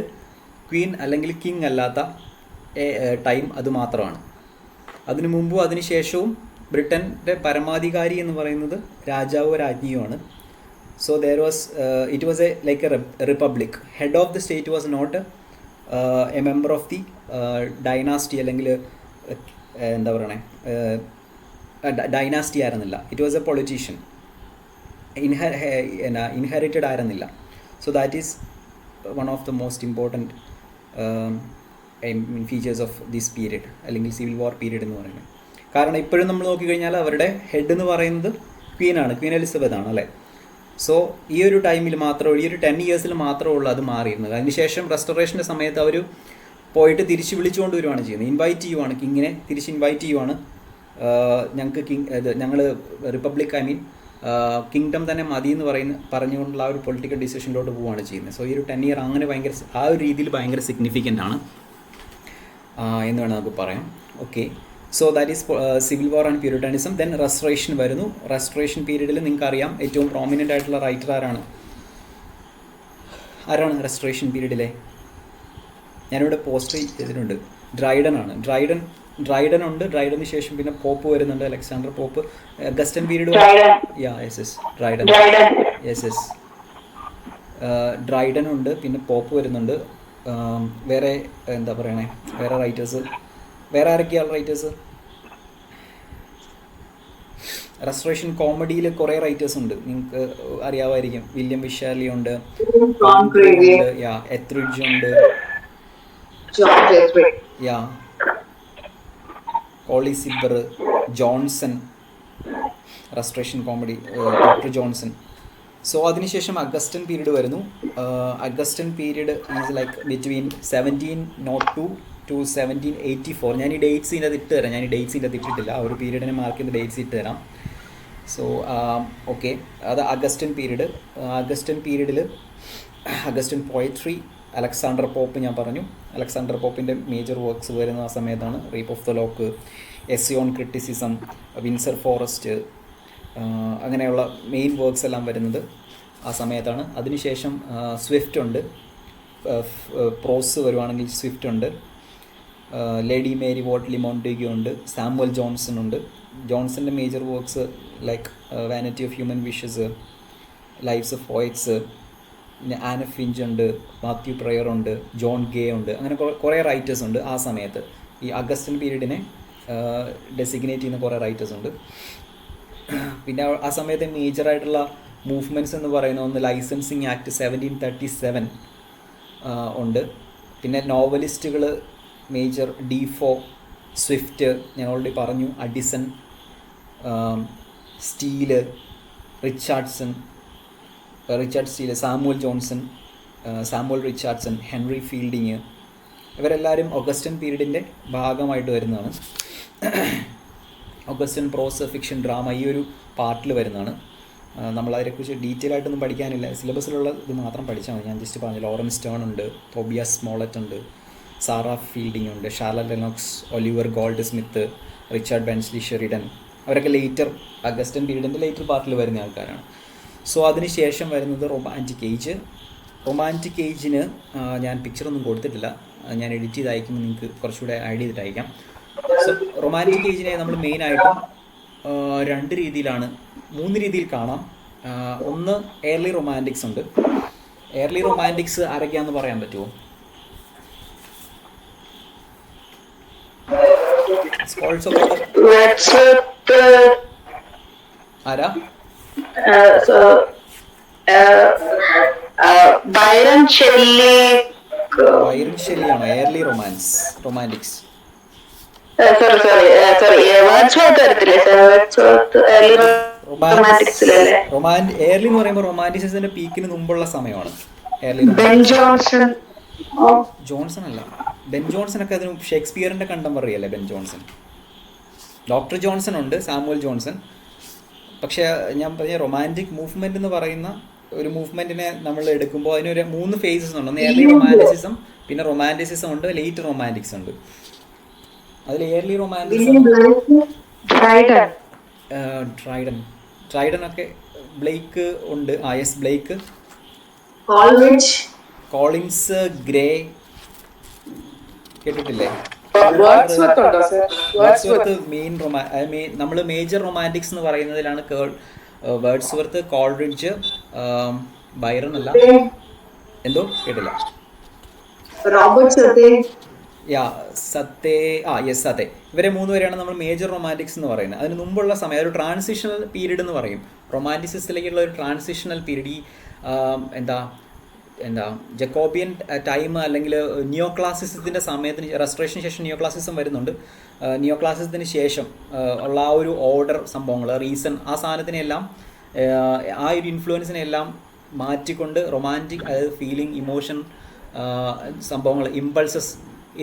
ക്വീൻ അല്ലെങ്കിൽ കിങ് അല്ലാത്ത ടൈം അത് മാത്രമാണ്. അതിനു മുമ്പും അതിന് ശേഷവും ബ്രിട്ടൻ്റെ പരമാധികാരി എന്ന് പറയുന്നത് രാജാവോ രാജ്ഞിയുമാണ്. So it was like a republic. Head of the state was not a member of the dynasty, അല്ലെങ്കിൽ എന്താ പറയണേ ഡൈനാസ്റ്റി ആയിരുന്നില്ല. It was a politician, inherited ആയിരുന്നില്ല. So that is one of the most important features of this period, അല്ലെങ്കിൽ civil war period എന്ന് പറയുന്നത്. കാരണം ഇപ്പോഴും നമ്മൾ നോക്കിക്കഴിഞ്ഞാൽ അവരുടെ ഹെഡ് എന്ന് പറയുന്നത് ക്വീൻ എലിസബത്ത് ആണ് അല്ലേ. സോ ഈ ഒരു ടൈമിൽ മാത്രമേ, ഈ ഒരു 10 ഇയേഴ്സിൽ മാത്രമേ ഉള്ളൂ അത് മാറിയിരുന്നത്. അതിനുശേഷം റെസ്റ്റോറേഷൻ്റെ സമയത്ത് അവർ പോയിട്ട് തിരിച്ച് വിളിച്ചുകൊണ്ട് വരുവാണ് ചെയ്യുന്നത്. ഇൻവൈറ്റ് ചെയ്യുവാണ്, കിങ്ങിനെ തിരിച്ച് ഇൻവൈറ്റ് ചെയ്യുവാണ്. ഞങ്ങൾക്ക് ഞങ്ങൾ റിപ്പബ്ലിക്, കിങ്ഡം തന്നെ മതി എന്ന് പറഞ്ഞുകൊണ്ടുള്ള ആ ഒരു പൊളിറ്റിക്കൽ ഡിസിഷനിലോട്ട് പോവുകയാണ് ചെയ്യുന്നത്. സോ ഈ ഒരു 10 ഇയർ അങ്ങനെ ഭയങ്കര ആ ഒരു രീതിയിൽ ഭയങ്കര സിഗ്നിഫിക്കൻ്റ് ആണ് എന്ന് വേണം നമുക്ക് പറയാം. Okay, so that is civil war and Puritanism. Then restoration വരുന്നു. റെസ്റ്റോറേഷൻ പീരീഡിൽ നിങ്ങൾക്കറിയാം ഏറ്റവും പ്രോമിനൻ്റ് ആയിട്ടുള്ള റൈറ്റർ ആരാണ് റെസ്റ്റോറേഷൻ പീരീഡിലെ? ഞാനിവിടെ പോസ്റ്റർ ചെയ്തിട്ടുണ്ട്. ഡ്രൈഡൻ ആണ്. ഡ്രൈഡൻ ഉണ്ട്. ഡ്രൈഡന് ശേഷം പിന്നെ പോപ്പ് വരുന്നുണ്ട്, Alexander pop. Augustan period, Dryden, yes. Dryden ഉണ്ട്, പിന്നെ പോപ്പ് വരുന്നുണ്ട്. വേറെ എന്താ പറയണേ, വേറെ റൈറ്റേഴ്സ്, വേറെ ആരൊക്കെയാണ് റൈറ്റേഴ്സ്? റെസ്റ്റോറേഷൻ കോമഡിയിൽ കുറേ റൈറ്റേഴ്സ് ഉണ്ട്, നിങ്ങൾക്ക് അറിയാമായിരിക്കും. വില്യം വിഷാലി ഉണ്ട്, എത്രിഡ്ജ് ഉണ്ട്, Colley Cibber, Johnson, Restoration comedy, doctor Johnson. So അതിനുശേഷം അഗസ്റ്റൻ പീരീഡ് വരുന്നു. Augustan period is like between 1702 to 1784. ഞാൻ ഈ ഡേറ്റ്സ് ഇതിൻ്റെ ഇട്ട് തരാം. ഞാൻ ഈ ഡേറ്റ്സ് ഇതിൻ്റെ ഇട്ടിട്ടില്ല, ആ ഒരു പീരീഡിനെ മാർക്ക് ചെയ്യുന്ന ഡേറ്റ്സ് ഇട്ട് തരാം. സോ ഓക്കെ, അത് അഗസ്റ്റൻ പീരീഡ്. അഗസ്റ്റൻ പീരീഡിൽ അഗസ്റ്റൻ പോയട്രി, അലക്സാണ്ടർ പോപ്പ് ഞാൻ പറഞ്ഞു. അലക്സാണ്ടർ പോപ്പിൻ്റെ മേജർ വർക്ക്സ് വരുന്ന ആ സമയത്താണ്. Rape of the lock, essay on criticism, Windsor Forest, അങ്ങനെയുള്ള മെയിൻ വർക്ക്സ് എല്ലാം വരുന്നത് ആ സമയത്താണ്. അതിനുശേഷം സ്വിഫ്റ്റ് ഉണ്ട്. പ്രോസ് വരുവാണെങ്കിൽ സ്വിഫ്റ്റ് ഉണ്ട്. ലേഡി മേരി വോട്ട്ലി മോണ്ടേഗ്യൂ ഉണ്ട്. സാമുവൽ ജോൺസൺ ഉണ്ട്. ജോൺസൻ്റെ major works like Vanity of Human Wishes, Lives of Poets, പിന്നെ ആന ഫിഞ്ച് ഉണ്ട്, മാത്യു പ്രയർ ഉണ്ട്, ജോൺ ഗേ ഉണ്ട്. അങ്ങനെ കുറേ റൈറ്റേഴ്സ് ഉണ്ട് ആ സമയത്ത്. ഈ അഗസ്റ്റൻ പീരീഡിനെ ഡെസിഗ്നേറ്റ് ചെയ്യുന്ന കുറേ റൈറ്റേഴ്സ് ഉണ്ട്. പിന്നെ ആ സമയത്ത് മേജറായിട്ടുള്ള മൂവ്മെൻറ്റ്സ് എന്ന് പറയുന്ന ഒന്ന് ലൈസൻസിങ് ആക്ട് 1737 ഉണ്ട്. പിന്നെ നോവലിസ്റ്റുകൾ മേജർ ഡീഫോ, സ്വിഫ്റ്റ് ഞാൻ ഓൾറെഡി പറഞ്ഞു, Addison, Steele, Richard Steele, Samuel Johnson, Samuel Richardson, Henry Fielding, ഇവരെല്ലാവരും ഓഗസ്റ്റൻ പീരീഡിൻ്റെ ഭാഗമായിട്ട് വരുന്നതാണ്. ഓഗസ്റ്റൻ പ്രോസ്, ഫിക്ഷൻ, ഡ്രാമ ഈ ഒരു പാർട്ടിൽ വരുന്നതാണ്. നമ്മളതിനെക്കുറിച്ച് ഡീറ്റെയിൽ ആയിട്ടൊന്നും പഠിക്കാനില്ല, സിലബസിലുള്ള ഇത് മാത്രം പഠിച്ചാൽ മതി. ഞാൻ ജസ്റ്റ് പറഞ്ഞു, ലോറൻസ് സ്റ്റേൺ ഉണ്ട്, തോബിയാസ് സ്മോളറ്റ് ഉണ്ട്, സാറ ഫീൽഡിംഗ് ഉണ്ട്, Charlotte Lennox, Oliver Goldsmith, Richard Brinsley Sheridan, അവരൊക്കെ ലേറ്റർ അഗസ്റ്റൻ പീരീഡിൻ്റെ ലേറ്റർ പാർട്ടിൽ വരുന്ന ആൾക്കാരാണ്. സോ അതിന് ശേഷം വരുന്നത് റൊമാൻറ്റിക് ഏജ്. റൊമാൻറ്റിക് ഏജിന് ഞാൻ പിക്ചറൊന്നും കൊടുത്തിട്ടില്ല, ഞാൻ എഡിറ്റ് ചെയ്ത് അയക്കുമ്പോൾ നിങ്ങൾക്ക് കുറച്ചുകൂടെ ആഡ് ചെയ്തിട്ട് അയക്കാം. സോ റൊമാൻറ്റിക് ഏജിനെ നമ്മൾ മെയിനായിട്ടും 2 രീതിയിലാണ്, 3 രീതിയിൽ കാണാം. ഒന്ന് എയർലി റൊമാൻറ്റിക്സ് ഉണ്ട്. എയർലി റൊമാൻറ്റിക്സ് ആരൊക്കെയാണെന്ന് പറയാൻ പറ്റുമോ? ആരാ? ബൈറൺ ഷെല്ലിയാണോ എയർലി റൊമാൻറ്റിക്സ്? എയർലി എന്ന് പറയുമ്പോൾ റൊമാൻറ്റിസിസത്തിന്റെ പീക്കിന് മുമ്പുള്ള സമയമാണ് എയർലി. ജോൺസൺ അല്ല, ബെൻ ജോൺസൺ ഒക്കെ അതിന് ഷേക്സ്പിയറിന്റെ കണ്ടംപററി അല്ലേ ബെൻ ജോൺസൺ. ഡോക്ടർ ജോൺസൺ ഉണ്ട്, സാമുവൽ ജോൺസൺ. പക്ഷേ ഞാൻ പറഞ്ഞ റൊമാൻറ്റിക് മൂവ്മെന്റ് എന്ന് പറയുന്ന ഒരു മൂവ്മെന്റിനെ നമ്മൾ എടുക്കുമ്പോൾ അതിനൊരു 3 ഫേസസ് ഉണ്ട്. ഒന്ന് എയർലി റൊമാൻറ്റിസിസം, പിന്നെ റൊമാൻറ്റിസിസം ഉണ്ട്, ലേറ്റ് റൊമാൻറ്റിക്സ് ഉണ്ട്. അതിൽ എയർലി റൊമാൻറ്റിസം ഡ്രൈഡൻ ഒക്കെ, ബ്ലേക്ക് ഉണ്ട്, യെസ് ബ്ലേക്ക്, കോളിൻസ്, ഗ്രേ കേട്ടിട്ടില്ലേ? വേർഡ്സ്വർത്ത് മെയിൻ നമ്മൾ മേജർ റൊമാൻറ്റിക്സ് എന്ന് പറയുന്നതിലാണ് വേർഡ്സ്വർത്ത്, കോൾറിഡ്ജ്, ബൈറൺ അല്ല, എന്തോ കേട്ടില്ല, സത്തേ, സത്തേ, ഇവരെ 3 പേരെയാണ് നമ്മൾ മേജർ റൊമാൻറ്റിക്സ് എന്ന് പറയുന്നത്. അതിന് മുമ്പുള്ള സമയം ഒരു ട്രാൻസിഷണൽ പീരീഡ് എന്ന് പറയും. റൊമാൻറ്റിസിസത്തിലേക്കുള്ള ഒരു ട്രാൻസിഷണൽ പീരീഡ്. ഈ എന്താ എന്താ ജക്കോബിയൻ ടൈം അല്ലെങ്കിൽ നിയോ ക്ലാസിസത്തിൻ്റെ സമയത്തിന് റെസ്റ്റോറേഷന് ശേഷം നിയോ ക്ലാസിസം വരുന്നുണ്ട്. നിയോ ക്ലാസിസത്തിന് ശേഷം ഉള്ള ആ ഒരു ഓർഡർ സംഭവങ്ങൾ, റീസൺ, ആ സാധനത്തിനെല്ലാം ആ ഒരു ഇൻഫ്ലുവൻസിനെല്ലാം മാറ്റിക്കൊണ്ട് റൊമാൻറ്റിക്, അതായത് ഫീലിംഗ്, ഇമോഷൻ സംഭവങ്ങൾ, ഇമ്പൾസസ്,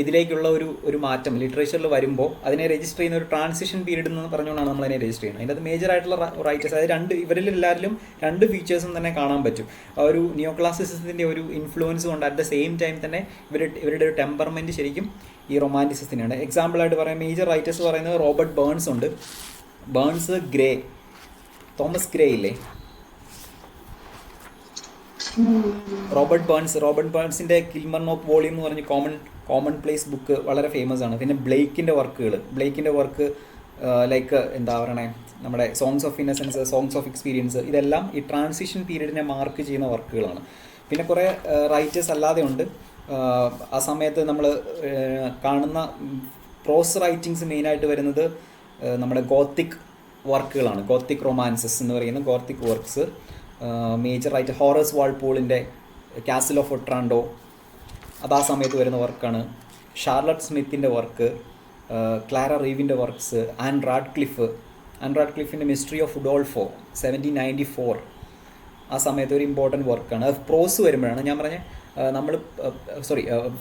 ഇതിലേക്കുള്ള ഒരു മാറ്റം ലിറ്ററേച്ചറിൽ വരുമ്പോൾ അതിനെ രജിസ്റ്റർ ചെയ്യുന്ന ഒരു ട്രാൻസിഷൻ പീരീഡ് എന്ന് പറഞ്ഞുകൊണ്ടാണ് നമ്മൾ അതിനെ രജിസ്റ്റർ ചെയ്യുന്നത്. അതിൻ്റെ അത് മേജർ ആയിട്ടുള്ള റൈറ്റേഴ്സ്, അതായത് ഇവരിലെല്ലാവരിലും രണ്ട് ഫീച്ചേഴ്സും തന്നെ കാണാൻ പറ്റും. ആ ഒരു നിയോ ക്ലാസിസത്തിൻ്റെ ഒരു ഇൻഫ്ലുവൻസ് കൊണ്ട് അറ്റ് ദ സെയിം ടൈം തന്നെ ഇവരുടെ ഒരു ടെമ്പർമെൻറ്റ് ശരിക്കും ഈ റൊമാൻറ്റിസത്തിനാണ്. എക്സാമ്പിളായിട്ട് പറയാം, മേജർ റൈറ്റേഴ്സ് പറയുന്നത് റോബർട്ട് ബേൺസ് ഉണ്ട്. ബേൺസ്, ഗ്രേ, തോമസ് ഗ്രേ ഇല്ലേ, റോബർട്ട് ബേൺസിൻ്റെ കിൽമർനോക്ക് വോളിയം എന്ന് പറഞ്ഞ് കോമൺ പ്ലേസ് ബുക്ക് വളരെ ഫേമസ് ആണ്. പിന്നെ ബ്ലെയ്ക്കിൻ്റെ വർക്ക് ലൈക്ക് എന്താ പറയണേ, നമ്മുടെ songs of innocence, songs of experience, ഇതെല്ലാം ഈ ട്രാൻസിഷൻ പീരീഡിനെ മാർക്ക് ചെയ്യുന്ന വർക്കുകളാണ്. പിന്നെ കുറേ റൈറ്റേഴ്സ് അല്ലാതെ ഉണ്ട്. ആ സമയത്ത് നമ്മൾ കാണുന്ന പ്രോസ് റൈറ്റിങ്സ് മെയിനായിട്ട് വരുന്നത് നമ്മുടെ ഗോത്തിക് വർക്കുകളാണ്. ഗോത്തിക് റൊമാൻസസ് എന്ന് പറയുന്ന Gothic works major writer Horace വാൾപോളിൻ്റെ കാസിൽ ഓഫ് ഒട്രാൻഡോ, അത് ആ സമയത്ത് വരുന്ന വർക്കാണ്. ഷാർലറ്റ് സ്മിത്തിൻ്റെ വർക്ക്, ക്ലാര റീവിൻ്റെ വർക്ക്സ്, ആൻ റാഡ്ക്ലിഫിൻ്റെ മിസ്റ്ററി ഓഫ് ഉഡോൾഫോ 1794, ആ സമയത്ത് ഒരു ഇമ്പോർട്ടൻറ്റ് വർക്കാണ്. അത് പ്രോസ് വരുമ്പോഴാണ് ഞാൻ പറഞ്ഞ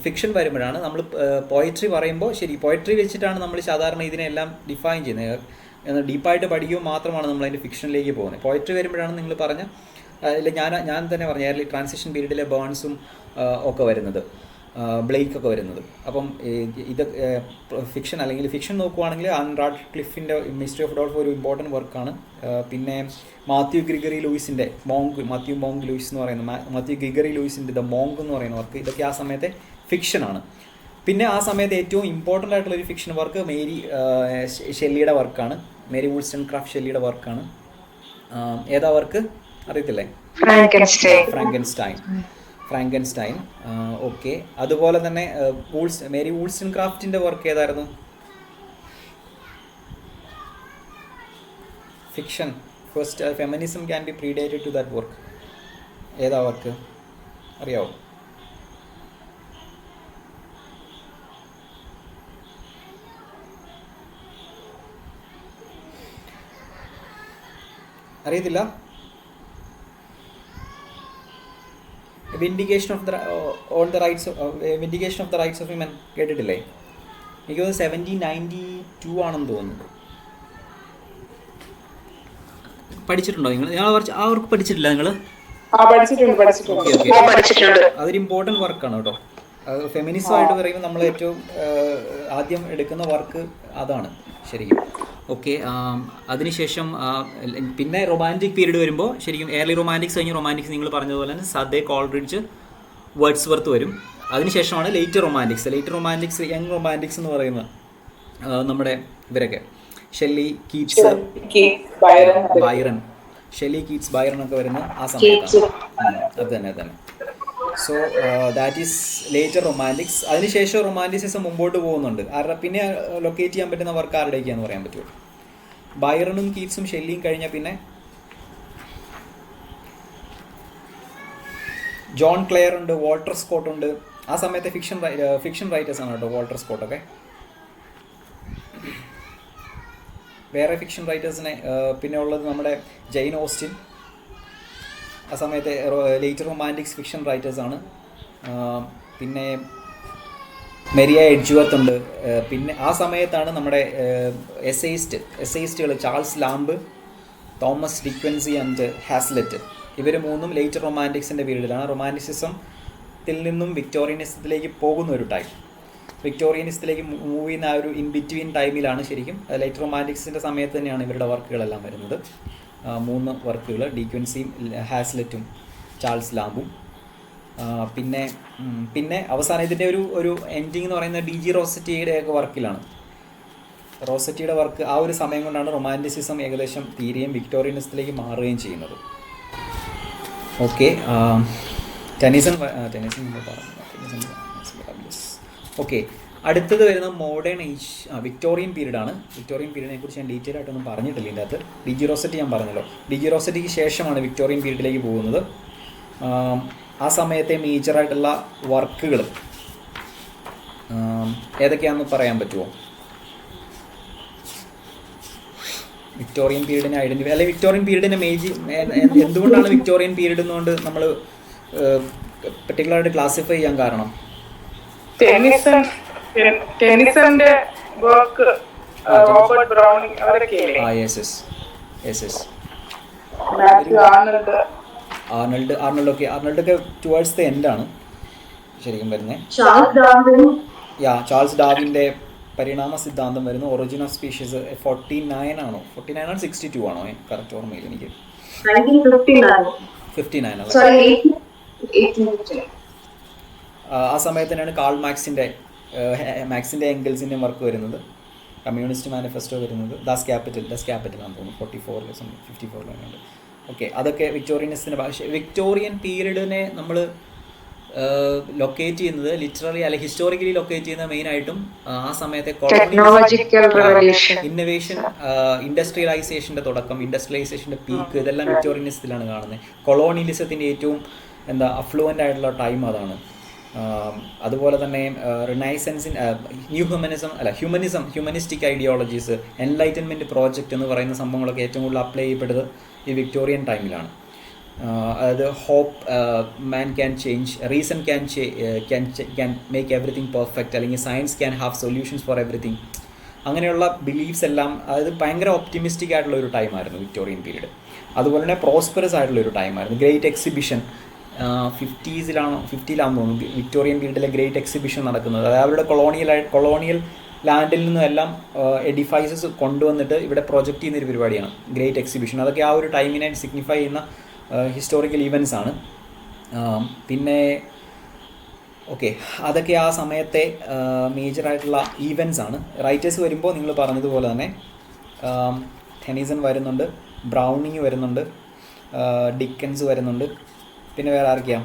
ഫിക്ഷൻ വരുമ്പോഴാണ് നമ്മൾ പോയട്രി പറയുമ്പോൾ, ശരി പോയട്രി വെച്ചിട്ടാണ് നമ്മൾ സാധാരണ ഇതിനെല്ലാം ഡിഫൈൻ ചെയ്യുന്നത്. ഡീപ്പായിട്ട് പഠിക്കുമ്പോൾ മാത്രമാണ് നമ്മൾ അതിൻ്റെ ഫിക്ഷനിലേക്ക് പോകുന്നത്. പോയട്രി വരുമ്പോഴാണ് നിങ്ങൾ പറഞ്ഞ അല്ല, ഞാൻ തന്നെ പറഞ്ഞ ഏർലി ട്രാൻസിഷൻ പീരീഡിലെ ബേൺസും ഒക്കെ വരുന്നത്, ബ്ലെയ്ക്കൊക്കെ വരുന്നത്. അപ്പം ഇത് ഫിക്ഷൻ അല്ലെങ്കിൽ ഫിക്ഷൻ നോക്കുവാണെങ്കിൽ ആൻ റാഡ്ക്ലിഫിൻ്റെ മിസ്റ്ററി ഓഫ് ഉഡോൾഫോ ഒരു ഇമ്പോർട്ടൻറ്റ് വർക്കാണ്. പിന്നെ മാത്യു ഗ്രിഗറി ലൂയിസിൻ്റെ മാത്യു ലൂയിസ് എന്ന് പറയുന്ന മാത്യു ഗ്രിഗറി ലൂയിസിൻ്റെ ദ മോങ്ക് എന്ന് പറയുന്ന വർക്ക്, ഇതൊക്കെ ആ സമയത്തെ ഫിക്ഷനാണ്. പിന്നെ ആ സമയത്ത് ഏറ്റവും ഇമ്പോർട്ടൻ്റ് ആയിട്ടുള്ളൊരു ഫിക്ഷൻ വർക്ക് ഷെല്ലിയുടെ വർക്കാണ്. മേരി വൂൾസ്റ്റൺക്രാഫ്റ്റ് ഷെല്ലിയുടെ വർക്കാണ്. ഏതാ വർക്ക് അറിയത്തില്ലേ? ഫ്രാങ്കൻസ്റ്റൈൻ. ഓക്കെ. അതുപോലെ തന്നെ മേരി വൂൾസ്റ്റൺക്രാഫ്റ്റിൻ്റെ വർക്ക് ഏതായിരുന്നു? Fiction. First feminism can be predated to that work. ഏതാ വർക്ക് അറിയാവോ? അറിയത്തില്ല? Vindication of the Rights of Women കേട്ടിട്ടില്ലേ? എനിക്ക് തോന്നുന്നു 1792 ആണെന്ന് തോന്നുന്നു. പഠിച്ചിട്ടുണ്ടോ നിങ്ങൾ? ആ വർക്ക് പഠിച്ചിട്ടില്ല നിങ്ങൾ? അതൊരു ഇമ്പോർട്ടൻറ്റ് വർക്കാണ് കേട്ടോ. ഫെമിനിസമായിട്ട് പറയുമ്പോൾ നമ്മൾ ഏറ്റവും ആദ്യം എടുക്കുന്ന വർക്ക് അതാണ് ശരിക്കും. ഓക്കെ. അതിനുശേഷം പിന്നെ റൊമാൻറ്റിക് പീരീഡ് വരുമ്പോൾ ശരിക്കും ഏർലി റൊമാൻറ്റിക്സ് കഴിഞ്ഞ് റൊമാൻറ്റിക്സ് നിങ്ങൾ പറഞ്ഞതുപോലെ തന്നെ സദേ, കോൾറിഡ്ജ്, വേർഡ്സ്വർത്ത് വരും. അതിനുശേഷമാണ് ലേറ്റർ റൊമാൻറ്റിക്സ് യങ് റൊമാൻറ്റിക്സ് എന്ന് പറയുന്നത് നമ്മുടെ ഇവരൊക്കെ ഷെല്ലി, കീറ്റ്സ്, ബൈറൺ, ഒക്കെ വരുന്ന ആ സമയത്താണ്. അത് തന്നെ. So that is later romantics. അതിനുശേഷം റൊമാൻറ്റിസിസം മുമ്പോട്ട് പോകുന്നുണ്ട്. പിന്നെ ലൊക്കേറ്റ് ചെയ്യാൻ പറ്റുന്ന വർക്ക് ആരുടെയൊക്കെയാണെന്ന് പറയാൻ പറ്റുമോ? ബൈറണും കീറ്റ്സും ഷെല്ലിയും കഴിഞ്ഞാൽ പിന്നെ ജോൺ ക്ലെയർ ഉണ്ട്, വാൾട്ടർ സ്കോട്ട് ഉണ്ട്. ആ സമയത്തെ ഫിക്ഷൻ റൈറ്റേഴ്സ് ആണ് കേട്ടോ വാൾട്ടർ സ്കോട്ടൊക്കെ. വേറെ ഫിക്ഷൻ റൈറ്റേഴ്സിനെ പിന്നെ ഉള്ളത് നമ്മുടെ ജെയിൻ ഓസ്റ്റിൻ, ആ സമയത്തെ ലേറ്റർ റൊമാൻറ്റിക്സ് ഫിക്ഷൻ റൈറ്റേഴ്സാണ്. പിന്നെ മെരിയ എഡ്ജ്വർത്ത് ഉണ്ട്. പിന്നെ ആ സമയത്താണ് നമ്മുടെ എസ്സേയിസ്റ്റുകൾ Charles Lamb, Thomas De Quincey and Hazlitt. ഇവർ മൂന്നും ലേറ്റർ റൊമാൻറ്റിക്സിൻ്റെ പീരീഡിലാണ്. റൊമാൻറ്റിസിസത്തിൽ നിന്നും വിക്ടോറിയനിസത്തിലേക്ക് പോകുന്ന ഒരു ടൈം. വിക്ടോറിയനിസത്തിലേക്ക് മൂവ് ചെയ്യുന്ന ആ ഒരു ഇൻ ബിറ്റ്വീൻ ടൈമിലാണ് ശരിക്കും ലേറ്റർ റൊമാൻറ്റിക്സിൻ്റെ സമയത്ത് തന്നെയാണ് ഇവരുടെ വർക്കുകളെല്ലാം വരുന്നത്. 3 വർക്കുകൾ, ഡിക്വൻസിയും ഹാസ്ലെറ്റും ചാൾസ് ലാംബും. പിന്നെ അവസാനം ഇതിൻ്റെ ഒരു എൻഡിങ് എന്ന് പറയുന്നത് DG റോസറ്റിയുടെ ഒക്കെ വർക്കിലാണ്. റോസറ്റിയുടെ വർക്ക് ആ ഒരു സമയം കൊണ്ടാണ് റൊമാൻറ്റിസിസം ഏകദേശം തീരുകയും വിക്ടോറിയനിസത്തിലേക്ക് മാറുകയും ചെയ്യുന്നത്. ഓക്കെ. Tennyson okay. അടുത്തത് വരുന്നത് മോഡേൺ ഏജ്, വിക്ടോറിയൻ പീരീഡാണ്. വിക്ടോറിയൻ പീരീഡിനെ കുറിച്ച് ഞാൻ ഡീറ്റെയിൽ ആയിട്ടൊന്നും പറഞ്ഞിട്ടില്ല ഇതിൻ്റെ അകത്ത്. DG റോസറ്റി ഞാൻ പറഞ്ഞല്ലോ. DG റോസറ്റിക്ക് ശേഷമാണ് വിക്ടോറിയൻ പീരീഡിലേക്ക് പോകുന്നത്. ആ സമയത്തെ മേജറായിട്ടുള്ള വർക്കുകൾ ഏതൊക്കെയാണെന്ന് പറയാൻ പറ്റുമോ? വിക്ടോറിയൻ പീരീഡിനെ ഐഡൻറ്റിഫൈ, അല്ലെങ്കിൽ വിക്ടോറിയൻ പീരീഡിനെ എന്തുകൊണ്ടാണ് വിക്ടോറിയൻ പീരീഡ് എന്നുകൊണ്ട് നമ്മൾ പെർട്ടിക്കുലറായിട്ട് ക്ലാസിഫൈ ചെയ്യാൻ കാരണം? ടെന്നിസന്റെ വർക്ക്, റോബർട്ട് ബ്രൗണിംഗ് അവരൊക്കെയല്ലേ? ആർണൾഡ് ഒക്കെ ടുവേർഡ്സ് ദ എൻഡാണ് ശരിക്കും വരുന്നത്. ചാൾസ് ഡാർവിൻ്റെ പരിണാമ സിദ്ധാന്തം വരുന്നു. ഒറിജിൻ ഓഫ് സ്പീഷീസ് 49 ആണോ 62 ആണോ കറക്റ്റ് ഓർമ്മയില്ല എനിക്ക്. 59 അല്ലേ? ആ സമയത്ത് തന്നെയാണ് കാൾ മാക്സിൻ്റെ എംഗൽസിൻ്റെ വർക്ക് വരുന്നത്, കമ്മ്യൂണിസ്റ്റ് മാനിഫെസ്റ്റോ വരുന്നത്, ഡസ് ക്യാപിറ്റൽ ആണെന്ന് തോന്നുന്നു 54 ഓക്കെ. അതൊക്കെ വിക്ടോറിയനിസ്റ്റിൻ്റെ ഭാഷ. വിക്ടോറിയൻ പീരീഡിനെ നമ്മൾ ലൊക്കേറ്റ് ചെയ്യുന്നത് ലിറ്ററലി അല്ലെങ്കിൽ ഹിസ്റ്റോറിക്കലി ലൊക്കേറ്റ് ചെയ്യുന്ന മെയിനായിട്ടും ആ സമയത്തെ ഇന്നൊവേഷൻ, ഇൻഡസ്ട്രിയലൈസേഷൻ്റെ തുടക്കം, ഇൻഡസ്ട്രിയലൈസേഷൻ്റെ പീക്ക്, ഇതെല്ലാം വിക്ടോറിയനിസത്തിലാണ് കാണുന്നത്. കൊളോണിയലിസത്തിൻ്റെ ഏറ്റവും അഫ്ലുവൻ്റ് ആയിട്ടുള്ള ടൈം അതാണ്. അതുപോലെ തന്നെ ഹ്യൂമനിസ്റ്റിക് ഐഡിയോളജീസ്, എൻലൈറ്റൻമെൻറ്റ് പ്രോജക്റ്റ് എന്ന് പറയുന്ന സംഭവങ്ങളൊക്കെ ഏറ്റവും കൂടുതൽ അപ്ലൈ ചെയ്യപ്പെട്ടത് ഈ വിക്ടോറിയൻ ടൈമിലാണ്. അതായത് hope, man can change, reason can make everything perfect, അല്ലെങ്കിൽ science can have solutions for everything, അങ്ങനെയുള്ള ബിലീഫ്സ് എല്ലാം, അതായത് ഭയങ്കര ഒപ്റ്റിമിസ്റ്റിക് ആയിട്ടുള്ള ഒരു ടൈമായിരുന്നു വിക്ടോറിയൻ പീരീഡ്. അതുപോലെ തന്നെ പ്രോസ്പെറസ് ആയിട്ടുള്ള ഒരു ടൈമായിരുന്നു. ഗ്രേറ്റ് എക്സിബിഷൻ 50s തോന്നുന്നു വിക്ടോറിയൻ പീരീഡിലെ ഗ്രേറ്റ് എക്സിബിഷൻ നടക്കുന്നത്. അതായത് അവരുടെ കൊളോണിയൽ ലാൻഡിൽ നിന്നെല്ലാം എഡിഫൈസസ് കൊണ്ടുവന്നിട്ട് ഇവിടെ പ്രൊജക്റ്റ് ചെയ്യുന്നൊരു പരിപാടിയാണ് ഗ്രേറ്റ് എക്സിബിഷൻ. അതൊക്കെ ആ ഒരു ടൈമിനെ സിഗ്നിഫൈ ചെയ്യുന്ന ഹിസ്റ്റോറിക്കൽ ഈവൻസ് ആണ്. പിന്നെ ഓക്കെ, അതൊക്കെ ആ സമയത്തെ മേജറായിട്ടുള്ള ഈവൻസ് ആണ്. റൈറ്റേഴ്സ് വരുമ്പോൾ നിങ്ങൾ പറഞ്ഞതുപോലെ തന്നെ ടെനിസൺ വരുന്നുണ്ട്, ബ്രൗണിങ് വരുന്നുണ്ട്, ഡിക്കൻസ് വരുന്നുണ്ട്. പിന്നെ വേറെ ആർക്കെയാ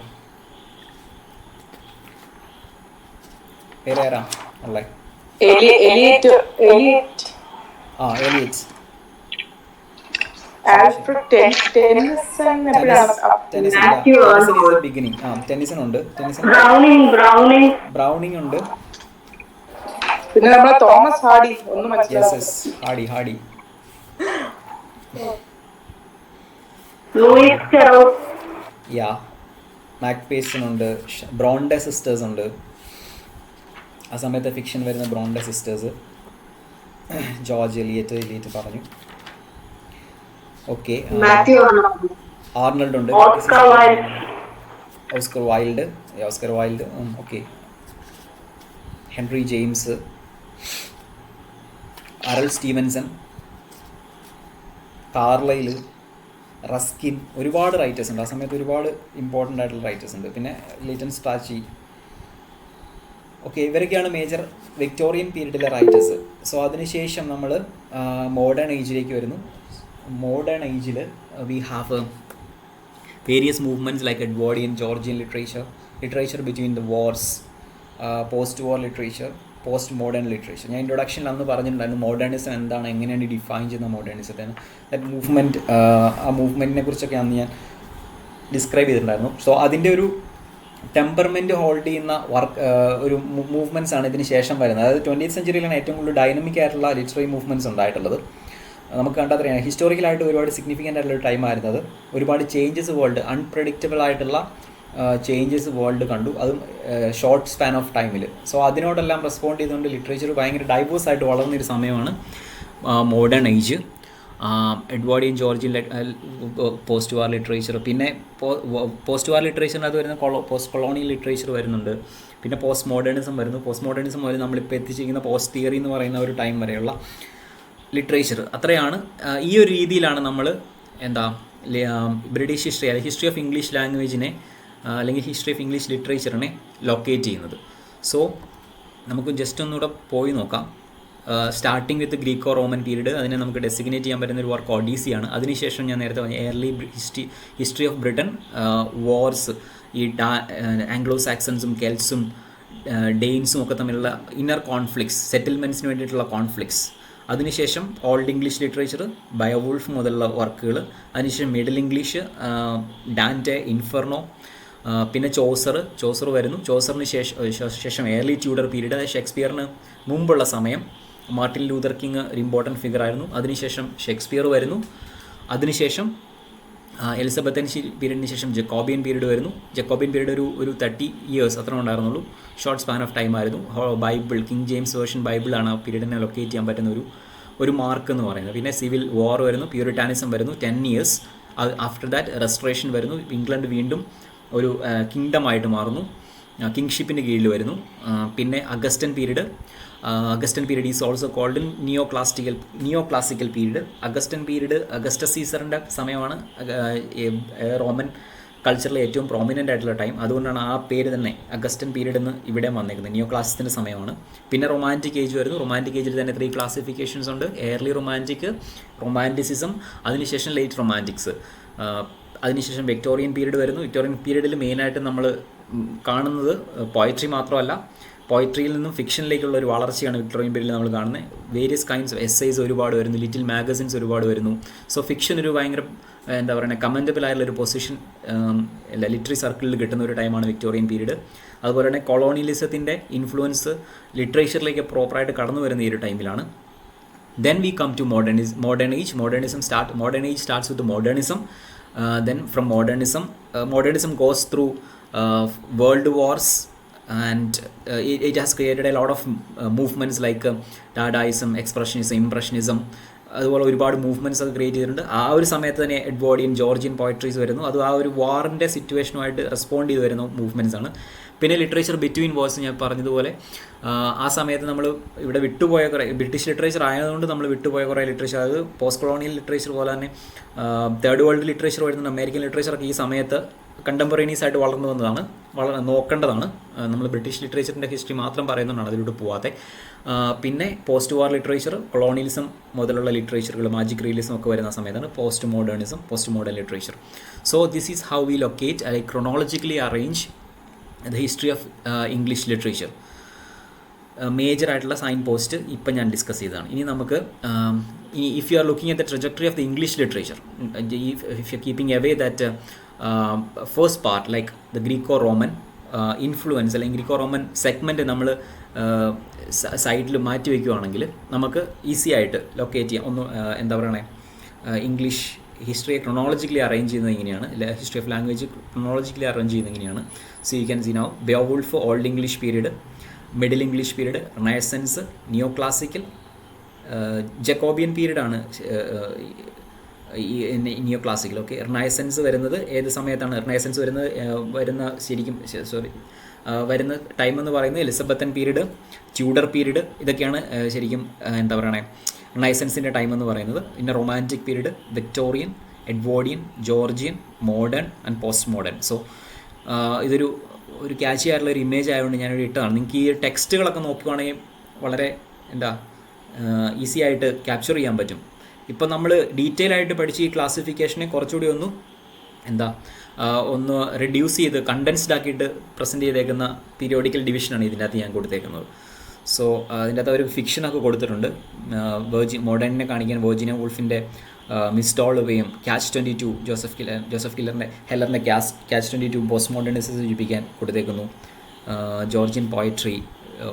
ഉള്ളേ? എലിയറ്റ്. ടെനിസൺ ഉണ്ട്, ബ്രൗണിങ് ഉണ്ട്, പിന്നെ നമ്മളെ തോമസ് ഹാർഡി. ഹാർഡി മാക്പേസൺ ഉണ്ട്, ബ്രോണ്ടെ സിസ്റ്റേഴ്സ് ഉണ്ട്. ആ സമയത്ത് ഫിക്ഷൻ വരുന്ന ബ്രോണ്ടെ സിസ്റ്റേഴ്സ്, ജോർജ് എലിയറ്റ് പറഞ്ഞു. ഓക്കെ, ആർണൾഡ് ഉണ്ട്, Oscar Wilde. Okay, Henry James, R L Stevenson, Carlyle, Ruskin, ഒരുപാട് റൈറ്റേഴ്സ് ഉണ്ട് ആ സമയത്ത്. ഒരുപാട് ഇമ്പോർട്ടൻ്റ് ആയിട്ടുള്ള റൈറ്റേഴ്സ് ഉണ്ട്. പിന്നെ ലിറ്റൻ സ്ട്രാച്ചി. ഓക്കെ, ഇവരൊക്കെയാണ് മേജർ വിക്ടോറിയൻ പീരീഡിലെ റൈറ്റേഴ്സ്. സോ അതിനുശേഷം നമ്മൾ മോഡേൺ ഏജിലേക്ക് വരുന്നു. മോഡേൺ ഏജിൽ we have various movements like Edwardian, Georgian literature between the wars, post war literature, postmodern literature. ഞാൻ ഇൻട്രൊഡക്ഷനിൽ അന്ന് പറഞ്ഞിട്ടുണ്ടായിരുന്നു മോഡേണിസം എന്താണ്, എങ്ങനെയാണ് ഡിഫൈൻ ചെയ്യുന്ന മോഡേണിസത്തിന്. ദാറ്റ് മൂവ്മെൻറ്റ്, ആ മൂവ്മെൻറ്റിനെ കുറിച്ചൊക്കെ അന്ന് ഞാൻ ഡിസ്ക്രൈബ് ചെയ്തിട്ടുണ്ടായിരുന്നു. സോ അതിൻ്റെ ഒരു ടെമ്പർമെൻറ്റ് ഹോൾഡ് ചെയ്യുന്ന ഒരു മൂവ്മെൻറ്റ്സ് ആണ് ഇതിന് ശേഷം വരുന്നത്. അതായത് 20th സെഞ്ചുറിയിലാണ് ഏറ്റവും കൂടുതൽ ഡൈനമിക് ആയിട്ടുള്ള ലിറ്റററി മൂവ്മെൻറ്റ്സ് ഉണ്ടായിട്ടുള്ളത്. നമുക്ക് കണ്ടറിയാം ഹിസ്റ്റോറിക്കലായിട്ട് ഒരുപാട് സിഗ്നിഫിക്കൻ്റ് ആയിട്ടുള്ള ടൈമായിരുന്നത്. ഒരുപാട് ചേഞ്ചസ് വേൾഡ്, അൺപ്രഡിക്റ്റബിൾ ആയിട്ടുള്ള ചേഞ്ചസ് വേൾഡ് കണ്ടു, അതും ഷോർട്ട് സ്പാൻ ഓഫ് ടൈമിൽ. സോ അതിനോടെല്ലാം റെസ്പോണ്ട് ചെയ്തുകൊണ്ട് ലിറ്ററേച്ചർ ഭയങ്കര ഡൈവേഴ്സ് ആയിട്ട് വളർന്നൊരു സമയമാണ് modern age. Edwardian, Georgian post war literature, പിന്നെ പോസ്റ്റ് വാർ ലിറ്ററേച്ചറിനകത്ത് വരുന്ന പോസ്റ്റ് കൊളോണിയൽ ലിറ്ററേച്ചർ വരുന്നുണ്ട്. പിന്നെ പോസ്റ്റ് മോഡേണിസം വരുന്നു. പോസ്റ്റ് മോഡേണിസം വരെ നമ്മളിപ്പോൾ എത്തിച്ചിരിക്കുന്ന പോസ്റ്റ് തിയറി എന്ന് പറയുന്ന ഒരു ടൈം വരെയുള്ള ലിറ്ററേച്ചർ. അത്രയാണ്. ഈ ഒരു രീതിയിലാണ് നമ്മൾ ബ്രിട്ടീഷ് ഹിസ്റ്ററി അല്ലെങ്കിൽ ഹിസ്റ്ററി ഓഫ് ഇംഗ്ലീഷ് ലാംഗ്വേജിനെ അല്ലെങ്കിൽ ഹിസ്റ്ററി ഓഫ് ഇംഗ്ലീഷ് ലിറ്ററേച്ചറിനെ ലൊക്കേറ്റ് ചെയ്യുന്നത്. സോ നമുക്ക് ജസ്റ്റ് ഒന്നുകൂടെ പോയി നോക്കാം. Starting with Greco Roman period, അതിനെ നമുക്ക് ഡെസിഗ്നേറ്റ് ചെയ്യാൻ പറ്റുന്ന ഒരു വർക്ക് ഒഡീസിയാണ്. അതിനുശേഷം ഞാൻ നേരത്തെ പറഞ്ഞ early history of Britain, wars, ഈ ആംഗ്ലോ സാക്സൺസും കെൽസും ഡെയിൻസും ഒക്കെ തമ്മിലുള്ള ഇന്നർ കോൺഫ്ലിക്ട്സ്, സെറ്റിൽമെൻറ്റ്സിന് വേണ്ടിയിട്ടുള്ള കോൺഫ്ലിക്ട്സ്. അതിനുശേഷം ഓൾഡ് ഇംഗ്ലീഷ് ലിറ്ററേച്ചർ, ബയോവുൾഫ് മുതലുള്ള വർക്കുകൾ. അതിനുശേഷം മിഡിൽ ഇംഗ്ലീഷ്, ഡാൻറ്റെ, ഇൻഫെർണോ, പിന്നെ ചോസർ വരുന്നു. ചോസറിന് ശേഷം ഏർലി ട്യൂഡർ പീരീഡ്, അതായത് ഷേക്സ്പിയറിന് മുമ്പുള്ള സമയം. മാർട്ടിൻ ലൂതർ കിങ് ഒരു ഇമ്പോർട്ടൻറ്റ് ഫിഗർ ആയിരുന്നു. അതിനുശേഷം ഷേക്സ്പിയർ വരുന്നു. അതിനുശേഷം എലിസബത്തൻ പീരീഡിന് ശേഷം ജക്കോബിയൻ പീരീഡ് വരുന്നു. ജക്കോബിയൻ പീരീഡ് ഒരു 30 years അത്ര ഉണ്ടായിരുന്നുള്ളൂ. ഷോർട്ട് സ്പാൻ ഓഫ് ടൈം ആയിരുന്നു. ബൈബിൾ, കിങ് ജെയിംസ് വേർഷൻ ബൈബിളാണ് ആ പീരീഡിനെ ലൊക്കേറ്റ് ചെയ്യാൻ പറ്റുന്ന ഒരു മാർക്ക് എന്ന് പറയുന്നത്. പിന്നെ സിവിൽ വാർ വരുന്നു, പ്യൂരിറ്റാനിസം വരുന്നു, 10 years. ആഫ്റ്റർ ദാറ്റ് റെസ്റ്റോറേഷൻ വരുന്നു. ഇംഗ്ലണ്ട് വീണ്ടും ഒരു കിങ്ഡമായിട്ട് മാറുന്നു, കിങ്ഷിപ്പിൻ്റെ കീഴിൽ വരുന്നു. പിന്നെ Augustan period is also called neoclassical period. Augustus സീസറിൻ്റെ സമയമാണ് റോമൻ കൾച്ചറിൽ ഏറ്റവും പ്രോമിനൻ്റ് ആയിട്ടുള്ള ടൈം. അതുകൊണ്ടാണ് ആ പേര് തന്നെ അഗസ്റ്റൻ പീരീഡ് എന്ന് ഇവിടെ വന്നേക്കുന്നത്. നിയോ ക്ലാസിക്സിൻ്റെ സമയമാണ്. പിന്നെ റൊമാൻറ്റിക് ഏജ് വരുന്നു. റൊമാൻറ്റിക് ഏജിൽ തന്നെ 3 ക്ലാസിഫിക്കേഷൻസ് ഉണ്ട്. ഏർലി റൊമാൻറ്റിസിസം, അതിനുശേഷം ലേറ്റ് റൊമാൻറ്റിക്സ്, അതിനുശേഷം വിക്ടോറിയൻ പീരീഡ് വരുന്നു. വിക്ടോറിയൻ പീരീഡിൽ മെയിനായിട്ട് നമ്മൾ കാണുന്നത് പോയട്രി മാത്രമല്ല, പോയട്രിയിൽ നിന്നും ഫിക്ഷനിലേക്കുള്ള ഒരു വളർച്ചയാണ് വിക്ടോറിയൻ പീരീഡിൽ നമ്മൾ കാണുന്നത്. വേരിയസ് കൈൻഡ്സ് ഓഫ് എസ്സേസ് ഒരുപാട് വരുന്നു, ലിറ്റിൽ മാഗസിൻസ് ഒരുപാട് വരുന്നു. സോ ഫിക്ഷൻ ഒരു ഭയങ്കര എന്താ പറയുക കമൻറ്റബിൾ ആയിട്ടുള്ളൊരു പൊസിഷൻ ലിറ്ററി സർക്കിളിൽ കിട്ടുന്ന ഒരു ടൈമാണ് വിക്ടോറിയൻ പീരീഡ്. അതുപോലെ തന്നെ കൊളോണിയലിസത്തിൻ്റെ ഇൻഫ്ലുവൻസ് ലിറ്ററേച്ചറിലേക്ക് പ്രോപ്പറായിട്ട് കടന്നു വരുന്ന ഈ ഒരു ടൈമിലാണ്. Then we come to modern age. Modern age starts with the modernism. Then from modernism goes through world wars, and it has created a lot of movements like Dadaism, Expressionism, Impressionism. അതുപോലെ ഒരുപാട് movements ഒക്കെ create ചെയ്തിട്ടുണ്ട്. ആ ഒരു സമയത്ത് തന്നെ Edwardian, Georgian poetries വരുന്നു. അത് ആ ഒരു വാറിൻ്റെ സിറ്റുവേഷനുമായിട്ട് റെസ്പോണ്ട് ചെയ്ത് വരുന്ന മൂവ്മെൻറ്റ്സ് ആണ്. പിന്നെ ലിറ്ററേച്ചർ ബിറ്റ്വീൻ വാർസ്, ഞാൻ പറഞ്ഞതുപോലെ ആ സമയത്ത് നമ്മൾ ഇവിടെ വിട്ടുപോയ കുറേ ബ്രിട്ടീഷ് ലിറ്ററേച്ചർ ആയതുകൊണ്ട് നമ്മൾ വിട്ടുപോയ കുറേ ലിറ്ററേച്ചർ, അത് പോസ്റ്റ് കൊളോണിയൽ ലിറ്ററേച്ചർ പോലെ തന്നെ തേർഡ് വേൾഡ് ലിറ്ററേച്ചർ വരുന്ന അമേരിക്കൻ ലിറ്ററേച്ചറൊക്കെ ഈ സമയത്ത് കണ്ടംപററീസ് ആയിട്ട് വളർന്നു വന്നതാണ്, നോക്കേണ്ടതാണ്. നമ്മൾ ബ്രിട്ടീഷ് ലിറ്ററേച്ചറിൻ്റെ ഹിസ്റ്ററി മാത്രം പറയുന്നതുകൊണ്ടാണ് അതിലൂടെ പോവാതെ. പിന്നെ പോസ്റ്റ് വാർ ലിറ്ററേച്ചർ, കൊളോണിയലിസം മുതലുള്ള ലിറ്ററേച്ചറുകൾ, മാജിക് റിയലിസം ഒക്കെ വരുന്ന സമയത്താണ് post modern literature. So this is how we locate I chronologically arrange the history of English literature. Major ആയിട്ടുള്ള സൈൻ പോസ്റ്റ് ഇപ്പം ഞാൻ ഡിസ്കസ് ചെയ്തതാണ്. ഇനി നമുക്ക് if you are looking at the trajectory of the English literature, if you keeping away that first part like the Greco Roman influence അല്ലെങ്കിൽ Greco Roman segment നമ്മൾ സൈഡിൽ മാറ്റി വയ്ക്കുകയാണെങ്കിൽ നമുക്ക് ഈസി ആയിട്ട് ലൊക്കേറ്റ് ചെയ്യാം. എന്താ പറയണേ, ഇംഗ്ലീഷ് ഹിസ്റ്ററിയെ ക്രൊണോളജിക്കലി അറേഞ്ച് ചെയ്യുന്നത് ഇങ്ങനെയാണ്. History of language chronologically arrange ചെയ്യുന്നത് ഇങ്ങനെയാണ്. So you can see now Beowulf, old English period, middle English period, Renaissance, neoclassical, Jacobean പീരീഡാണ് ഈ നിയോ ക്ലാസിക്കൽ. ഓക്കെ, റിനൈസൻസ് വരുന്നത് ഏത് സമയത്താണ്? റിനൈസൻസ് വരുന്ന ടൈം എന്ന് പറയുന്നത് എലിസബത്തൻ പീരീഡ്, ട്യൂഡർ പീരീഡ്, ഇതൊക്കെയാണ് ശരിക്കും എന്താ പറയണേ റിനൈസൻസിൻ്റെ ടൈം എന്ന് പറയുന്നത്. പിന്നെ romantic period, Victorian, Edwardian, Georgian, modern and post modern. So ഇതൊരു ക്യാച്ചി ആയിട്ടുള്ള ഒരു ഇമേജ് ആയതുകൊണ്ട് ഞാനിവിടെ ഇട്ടതാണ്. നിങ്ങൾക്ക് ഈ ടെക്സ്റ്റുകളൊക്കെ നോക്കുകയാണെങ്കിൽ വളരെ ഈസി ആയിട്ട് ക്യാപ്ചർ ചെയ്യാൻ പറ്റും. ഇപ്പം നമ്മൾ ഡീറ്റെയിൽ ആയിട്ട് പഠിച്ച് ഈ ക്ലാസിഫിക്കേഷനെ കുറച്ചുകൂടി ഒന്ന് റെഡ്യൂസ് ചെയ്ത് കണ്ടൻസ്ഡ് ആക്കിയിട്ട് പ്രസൻറ്റ് ചെയ്തേക്കുന്ന പീരിയോഡിക്കൽ ഡിവിഷനാണ് ഇതിൻ്റെ അകത്ത് ഞാൻ കൊടുത്തേക്കുന്നത്. സോ അതിൻ്റെ അകത്ത് ഒരു ഫിക്ഷനൊക്കെ കൊടുത്തിട്ടുണ്ട്. മോഡേണിനെ കാണിക്കാൻ വെർജീനിയ വൂൾഫിൻ്റെ മിസ് ഡോൾവേയും, ക്യാച്ച് 22 ജോസഫ് ഹെല്ലറിൻ്റെ ക്യാച്ച് 22 പോസ്റ്റ് മോഡേണിസം സൂചിപ്പിക്കാൻ കൊടുത്തേക്കുന്നു. ജോർജിയൻ പോയട്രി,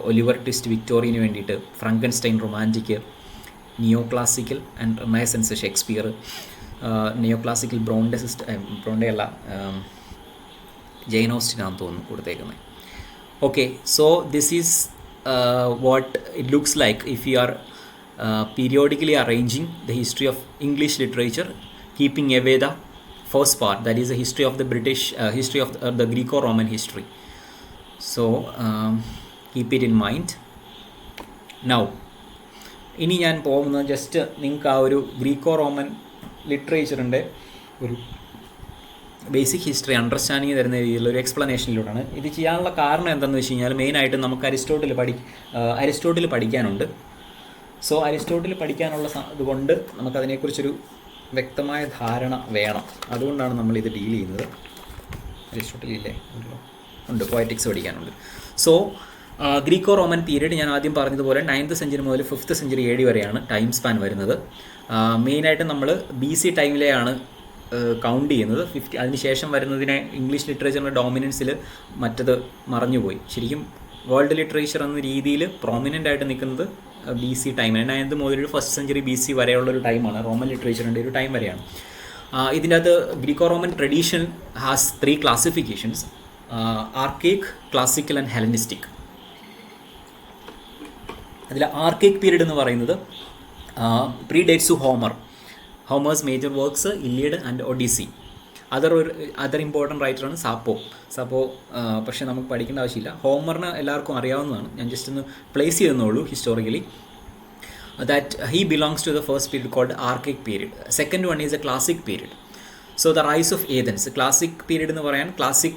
ഒലിവർ ട്വിസ്റ്റ് വിക്ടോറിയന് വേണ്ടിയിട്ട്, Frankenstein romantic, neoclassical and Renaissance Shakespeare, neoclassical Bronte അല്ല ജെയിൻ ഓസ്റ്റിനാണെന്ന് തോന്നുന്നു കൊടുത്തേക്കുന്നത്. Okay, so this is what it looks like if you are periodically arranging the history of English literature, keeping away the first part, that is the history of the British history of the Greco-Roman history. So keep it in mind. Now ഇനി ഞാൻ പോകുന്നത് just നിങ്ങൾക്ക് ആ ഒരു Greco Roman ലിറ്ററേച്ചറിൻ്റെ ഒരു basic history understanding തരുന്ന രീതിയിലുള്ള ഒരു എക്സ്പ്ലനേഷനിലൂടെയാണ്. ഇത് ചെയ്യാനുള്ള കാരണം എന്താണെന്ന് വെച്ച് കഴിഞ്ഞാൽ മെയിനായിട്ട് നമുക്ക് അരിസ്റ്റോട്ടിൽ പഠിക്കാനുണ്ട്. സോ അരിസ്റ്റോട്ടിൽ പഠിക്കാനുള്ള ഇതുകൊണ്ട് നമുക്കതിനെക്കുറിച്ചൊരു വ്യക്തമായ ധാരണ വേണം. അതുകൊണ്ടാണ് നമ്മളിത് ഡീൽ ചെയ്യുന്നത്. അരിസ്റ്റോട്ടിലില്ലേ ഉണ്ട്, പോയറ്റിക്സ് പഠിക്കാനുണ്ട്. സോ ഗ്രീക്കോ റോമൻ പീരീഡ് ഞാൻ ആദ്യം പറഞ്ഞതുപോലെ 9th century മുതൽ 5th century AD വരെയാണ് ടൈം സ്പാൻ വരുന്നത്. മെയിനായിട്ട് നമ്മൾ BC ടൈമിലെയാണ് കൗണ്ട് ചെയ്യുന്നത്. അതിനുശേഷം വരുന്നതിനെ ഇംഗ്ലീഷ് ലിറ്ററേച്ചറിൻ്റെ ഡോമിനൻസിൽ മറ്റത് മറഞ്ഞുപോയി. ശരിക്കും വേൾഡ് ലിറ്ററേച്ചർ എന്ന രീതിയിൽ പ്രോമിനൻ്റ് ആയിട്ട് നിൽക്കുന്നത് BC ടൈമാണ്. 9th മുതൽ 1st സെഞ്ചുറി BC വരെയുള്ളൊരു ടൈമാണ്, റോമൻ ലിറ്ററേച്ചറിൻ്റെ ഒരു ടൈം വരെയാണ്. ഇതിൻ്റെ അകത്ത് Greco Roman tradition has 3 classifications: archaic, classical and Hellenistic. അതിൽ ആർക്കേക്ക് പീരീഡ് എന്ന് പറയുന്നത് predates to Homer's major works Iliad and Odyssey. Other important റൈറ്ററാണ് സാപ്പോ. പക്ഷേ നമുക്ക് പഠിക്കേണ്ട ആവശ്യമില്ല. ഹോമറിന് എല്ലാവർക്കും അറിയാവുന്നതാണ്, ഞാൻ ജസ്റ്റ് ഒന്ന് പ്ലേസ് ചെയ്തെന്നുള്ളൂ historically. that he belongs to the first period called archaic period. Second one is a classic period. So the rise of Athens, classic period എന്ന് പറയാൻ, classic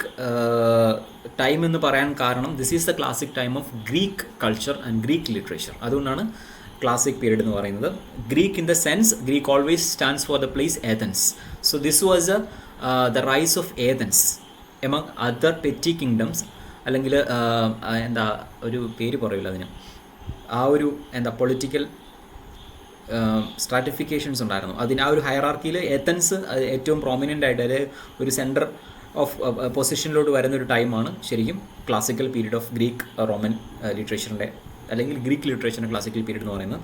time എന്ന് പറയാൻ കാരണം this is the classic time of Greek culture and Greek literature. അതുകൊണ്ടാണ് classic period എന്ന് പറയുന്നത്. Greek in the sense, Greek always stands for the place Athens. So this was the rise of Athens among other petty kingdoms. അല്ലെങ്കിൽ എന്താ ഒരു പേര് പറയില്ല അതിന്, ആ ഒരു എന്താ പൊളിറ്റിക്കൽ സ്ട്രാറ്റിഫിക്കേഷൻസ് ഉണ്ടായിരുന്നു. ആ ഒരു ഹയറാർക്കിയിൽ ഏതൻസ് ഏറ്റവും പ്രോമിനൻ്റ് ആയിട്ട്, അതായത് ഒരു സെൻറ്റർ ഓഫ് പൊസിഷനിലോട്ട് വരുന്നൊരു ടൈമാണ് ശരിക്കും classical period of Greek Roman ലിറ്ററേച്ചറിൻ്റെ, അല്ലെങ്കിൽ ഗ്രീക്ക് ലിറ്ററേച്ചറിൻ്റെ ക്ലാസിക്കൽ പീരീഡ് എന്ന് പറയുന്നത്.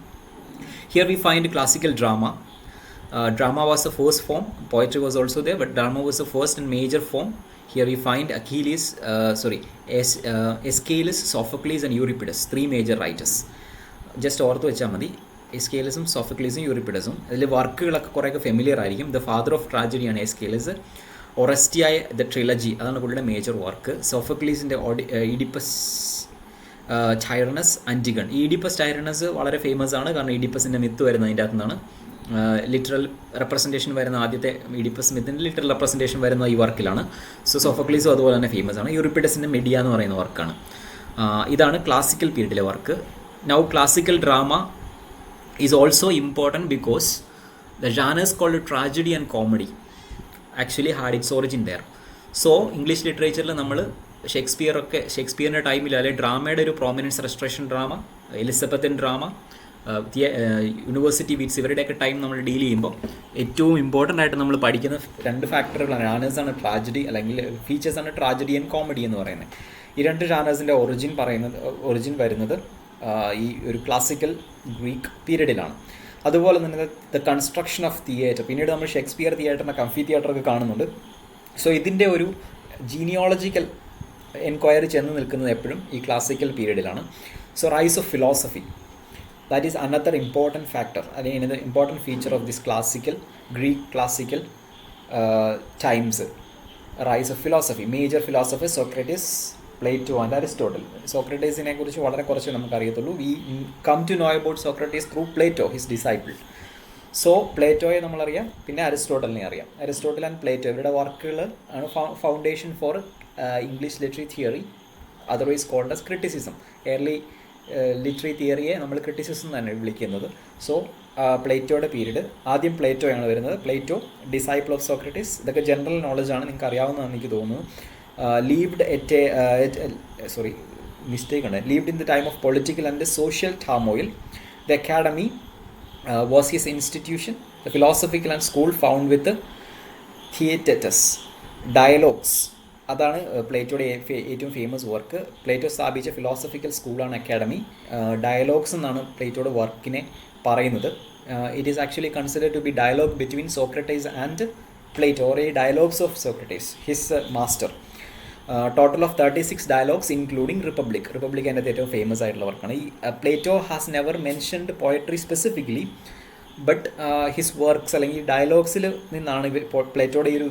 Here we find classical drama. Drama was the first form, poetry was also there, but drama was the first and major form. Here we find Aeschylus, Sophocles and Euripides, 3 major writers. Just ഓർത്ത് വെച്ചാൽ മതി, എസ്കേലസും സോഫക്ലീസും യൂറിപ്പിഡസും. അതിൽ വർക്കുകളൊക്കെ കുറേയൊക്കെ familiar ആയിരിക്കും. The father of ട്രാജഡിയാണ് Aeschylus. ഒറസ്റ്റിയായ the trilogy, അതാണ് പുള്ളിയുടെ മേജർ വർക്ക്. സോഫക്ലീസിൻ്റെ Oedipus Tyrannus, Antigone. Oedipus Tyrannus വളരെ ഫേമസ് ആണ്, കാരണം ഈഡിപ്പസിൻ്റെ മിത്ത് വരുന്നത് അതിൻ്റെ അകത്തു നിന്നാണ്. ലിറ്ററൽ റെപ്രസെൻറ്റേഷൻ വരുന്ന ആദ്യത്തെ ഈഡിപ്പസ് മിത്തിൻ്റെ ലിറ്ററൽ റെപ്രസെൻറ്റേഷൻ വരുന്ന ഈ വർക്കിലാണ്. സോഫക്ലീസും അതുപോലെ തന്നെ ഫേമസ് ആണ്. യൂറിപ്പിഡസിൻ്റെ മെഡിയ എന്ന് പറയുന്ന വർക്കാണ്. ഇതാണ് ക്ലാസിക്കൽ പീരീഡിലെ work. Now classical drama is also important because the genres called tragedy and comedy actually had its origin there. So English literature നമ്മൾ ഷേക്സ്പിയറിൻ്റെ ടൈമിൽ അല്ലെങ്കിൽ ഡ്രാമയുടെ ഒരു prominence, restoration drama, Elizabethan drama, university wits, ഇവരുടെയൊക്കെ ടൈം നമ്മൾ deal ചെയ്യുമ്പോൾ ഏറ്റവും important ആയിട്ട് നമ്മൾ പഠിക്കുന്ന 2 ഫാക്ടറുകളാണ്. ജാനേഴ്സാണ് ട്രാജഡി, അല്ലെങ്കിൽ ഫീച്ചേഴ്സാണ് ട്രാജഡി ആൻഡ് കോമഡി എന്ന് പറയുന്നത്. ഈ 2 ജാനേഴ്സിൻ്റെ ഒറിജിൻ വരുന്നത് ഈ ഒരു ക്ലാസിക്കൽ ഗ്രീക്ക് പീരീഡിലാണ്. അതുപോലെ തന്നെ ദ കൺസ്ട്രക്ഷൻ ഓഫ് തിയേറ്റർ, പിന്നീട് നമ്മൾ ഷേക്സ്പിയർ തിയേറ്ററിനെ കംഫി തിയേറ്ററൊക്കെ കാണുന്നുണ്ട്. സോ ഇതിൻ്റെ ഒരു ജീനിയോളജിക്കൽ എൻക്വയറി ചെന്ന് നിൽക്കുന്നത് എപ്പോഴും ഈ ക്ലാസിക്കൽ പീരീഡിലാണ്. So rise of philosophy, that is another important factor, അല്ലെങ്കിൽ important feature of this Greek classical times. Rise of philosophy, major philosophers Socrates, Plato and Aristotle. സോക്രട്ടീസിനെ കുറിച്ച് വളരെ കുറച്ച് നമുക്ക് അറിയത്തുള്ളൂ. We come to know about Socrates through Plato, his disciple. So പ്ലേറ്റോയെ നമ്മളറിയാം, പിന്നെ അരിസ്റ്റോട്ടലിനെ അറിയാം. അരിസ്റ്റോട്ടിൽ ആൻഡ് പ്ലേറ്റോ ഇവരുടെ വർക്കുകൾ ആണ് foundation for English literary theory, otherwise called as criticism. Early literary തിയറിയെ നമ്മൾ ക്രിറ്റിസിസം തന്നെ വിളിക്കുന്നത്. സോ പ്ലേറ്റോയുടെ പീരീഡ്, ആദ്യം പ്ലേറ്റോയാണ് വരുന്നത്. പ്ലേറ്റോ ഡിസൈപ്പിൾ ഓഫ് സോക്രട്ടീസ്, ഇതൊക്കെ ജനറൽ നോളജാണ്, നിങ്ങൾക്ക് അറിയാവുന്നതാണെന്ന് എനിക്ക് തോന്നുന്നു. lived in the time of political and social turmoil. The academy was his institution, the philosophical and school found with the Theaetetus. Dialogues, അതാണ് പ്ലേറ്റോയുടെ ഏറ്റവും ഫേമസ് വർക്ക്. പ്ലേറ്റോ സ്ഥാപിച്ച philosophical സ്കൂളാണ് Academy. Dialogues എന്നാണ് പ്ലേറ്റോയുടെ വർക്കിനെ പറയുന്നത്. It is actually considered to be dialogue between Socrates and Plato, or ഈ dialogues of Socrates, his master. Total of 36 dialogues including Republic. Republic അതിൻ്റെ ഏറ്റവും ഫേമസ് ആയിട്ടുള്ള വർക്കാണ്. ഈ Plato has never mentioned poetry specifically, but his works അല്ലെങ്കിൽ ഡയലോഗ്സിൽ നിന്നാണ് പ്ലേറ്റോയുടെ ഈ ഒരു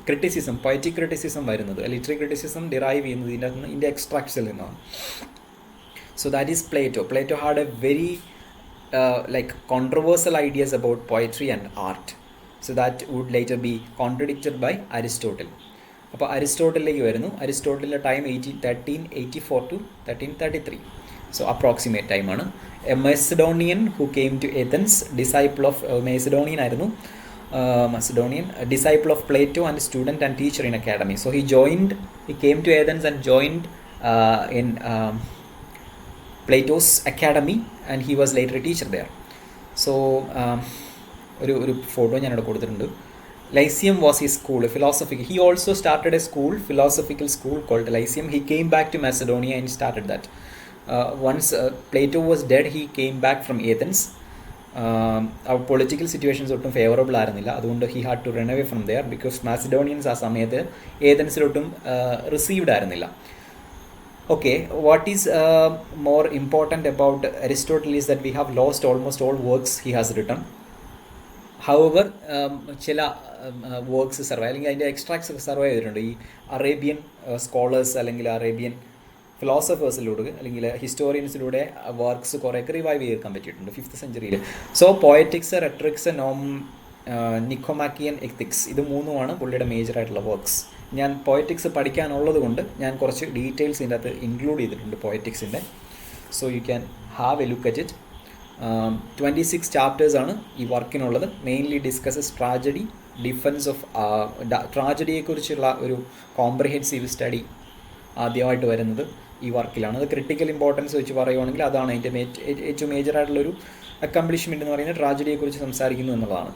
ക്രിറ്റിസിസം, പൊയറ്റിക് ക്രിറ്റിസിസം വരുന്നത്. ലിറ്ററി ക്രിറ്റിസിസം ഡിറൈവ് ചെയ്യുന്നത് ഇതിൻ്റെ എക്സ്ട്രാക്ട്സിൽ നിന്നാണ്. So that is Plato. Plato had A very controversial ideas about poetry and art. So that would later be contradicted by Aristotle. അപ്പോൾ അരിസ്റ്റോട്ടലിലേക്ക് വരുന്നു. അരിസ്റ്റോട്ടലിൻ്റെ ടൈം 1384 to 1333. സോ അപ്രോക്സിമേറ്റ് ടൈമാണ്. A Macedonian who came to Athens, disciple of Macedonian ആയിരുന്നു. Disciple of Plato and student and teacher in Academy. So he came to Athens and joined in Plato's academy and he was later a teacher there. So ഒരു photo ഞാനിവിടെ കൊടുത്തിട്ടുണ്ട്. Lyceum was his school, a philosophical. He also started a school, philosophical school called Lyceum. He came back to Macedonia and started that. Once Plato was dead, he came back from Athens. Our political situations ഒട്ടും favourable ആയിരുന്നില്ല, അതുകൊണ്ട് he had to run away from there because Macedonians ആ സമയത്ത് ഏതൻസിലൊട്ടും received ആയിരുന്നില്ല. Okay, what is more important about Aristotle is that we have lost almost all works he has written. However, ചില works survive, അല്ലെങ്കിൽ അതിൻ്റെ extracts ഒക്കെ survive ചെയ്തിട്ടുണ്ട് ഈ അറേബ്യൻ സ്കോളേഴ്സ് അല്ലെങ്കിൽ അറേബ്യൻ ഫിലോസഫേഴ്സിലൂടെ അല്ലെങ്കിൽ ഹിസ്റ്റോറിയൻസിലൂടെ വർക്ക്സ് കുറേയൊക്കെ റിവൈവ് ചെയ്തെടുക്കാൻ പറ്റിയിട്ടുണ്ട് 5th century. So Poetics, Rhetorics, Nicomachean Ethics, ഇത് മൂന്നുമാണ് പുള്ളിയുടെ മേജറായിട്ടുള്ള വർക്ക്സ്. ഞാൻ പോയറ്റിക്സ് പഠിക്കാനുള്ളത് കൊണ്ട് ഞാൻ കുറച്ച് ഡീറ്റെയിൽസ് ഇതിൻ്റെ അകത്ത് ഇൻക്ലൂഡ് ചെയ്തിട്ടുണ്ട് പോയറ്റിക്സിൻ്റെ. So you can have a look at it. 26 ചാപ്റ്റേഴ്സാണ് ഈ വർക്കിനുള്ളത്. Mainly discusses tragedy, defence of ട്രാജഡിയെക്കുറിച്ചുള്ള ഒരു കോംപ്രിഹെൻസീവ് സ്റ്റഡി ആദ്യമായിട്ട് വരുന്നത് ഈ വർക്കിലാണ്. അത് ക്രിട്ടിക്കൽ ഇമ്പോർട്ടൻസ് വെച്ച് പറയുവാണെങ്കിൽ അതാണ് അതിൻ്റെ ഏറ്റവും മേജറായിട്ടുള്ളൊരു അക്കംപ്ലിഷ്മെൻ്റ് എന്ന് പറയുന്നത്, ട്രാജഡിയെക്കുറിച്ച് സംസാരിക്കുന്നു എന്നുള്ളതാണ്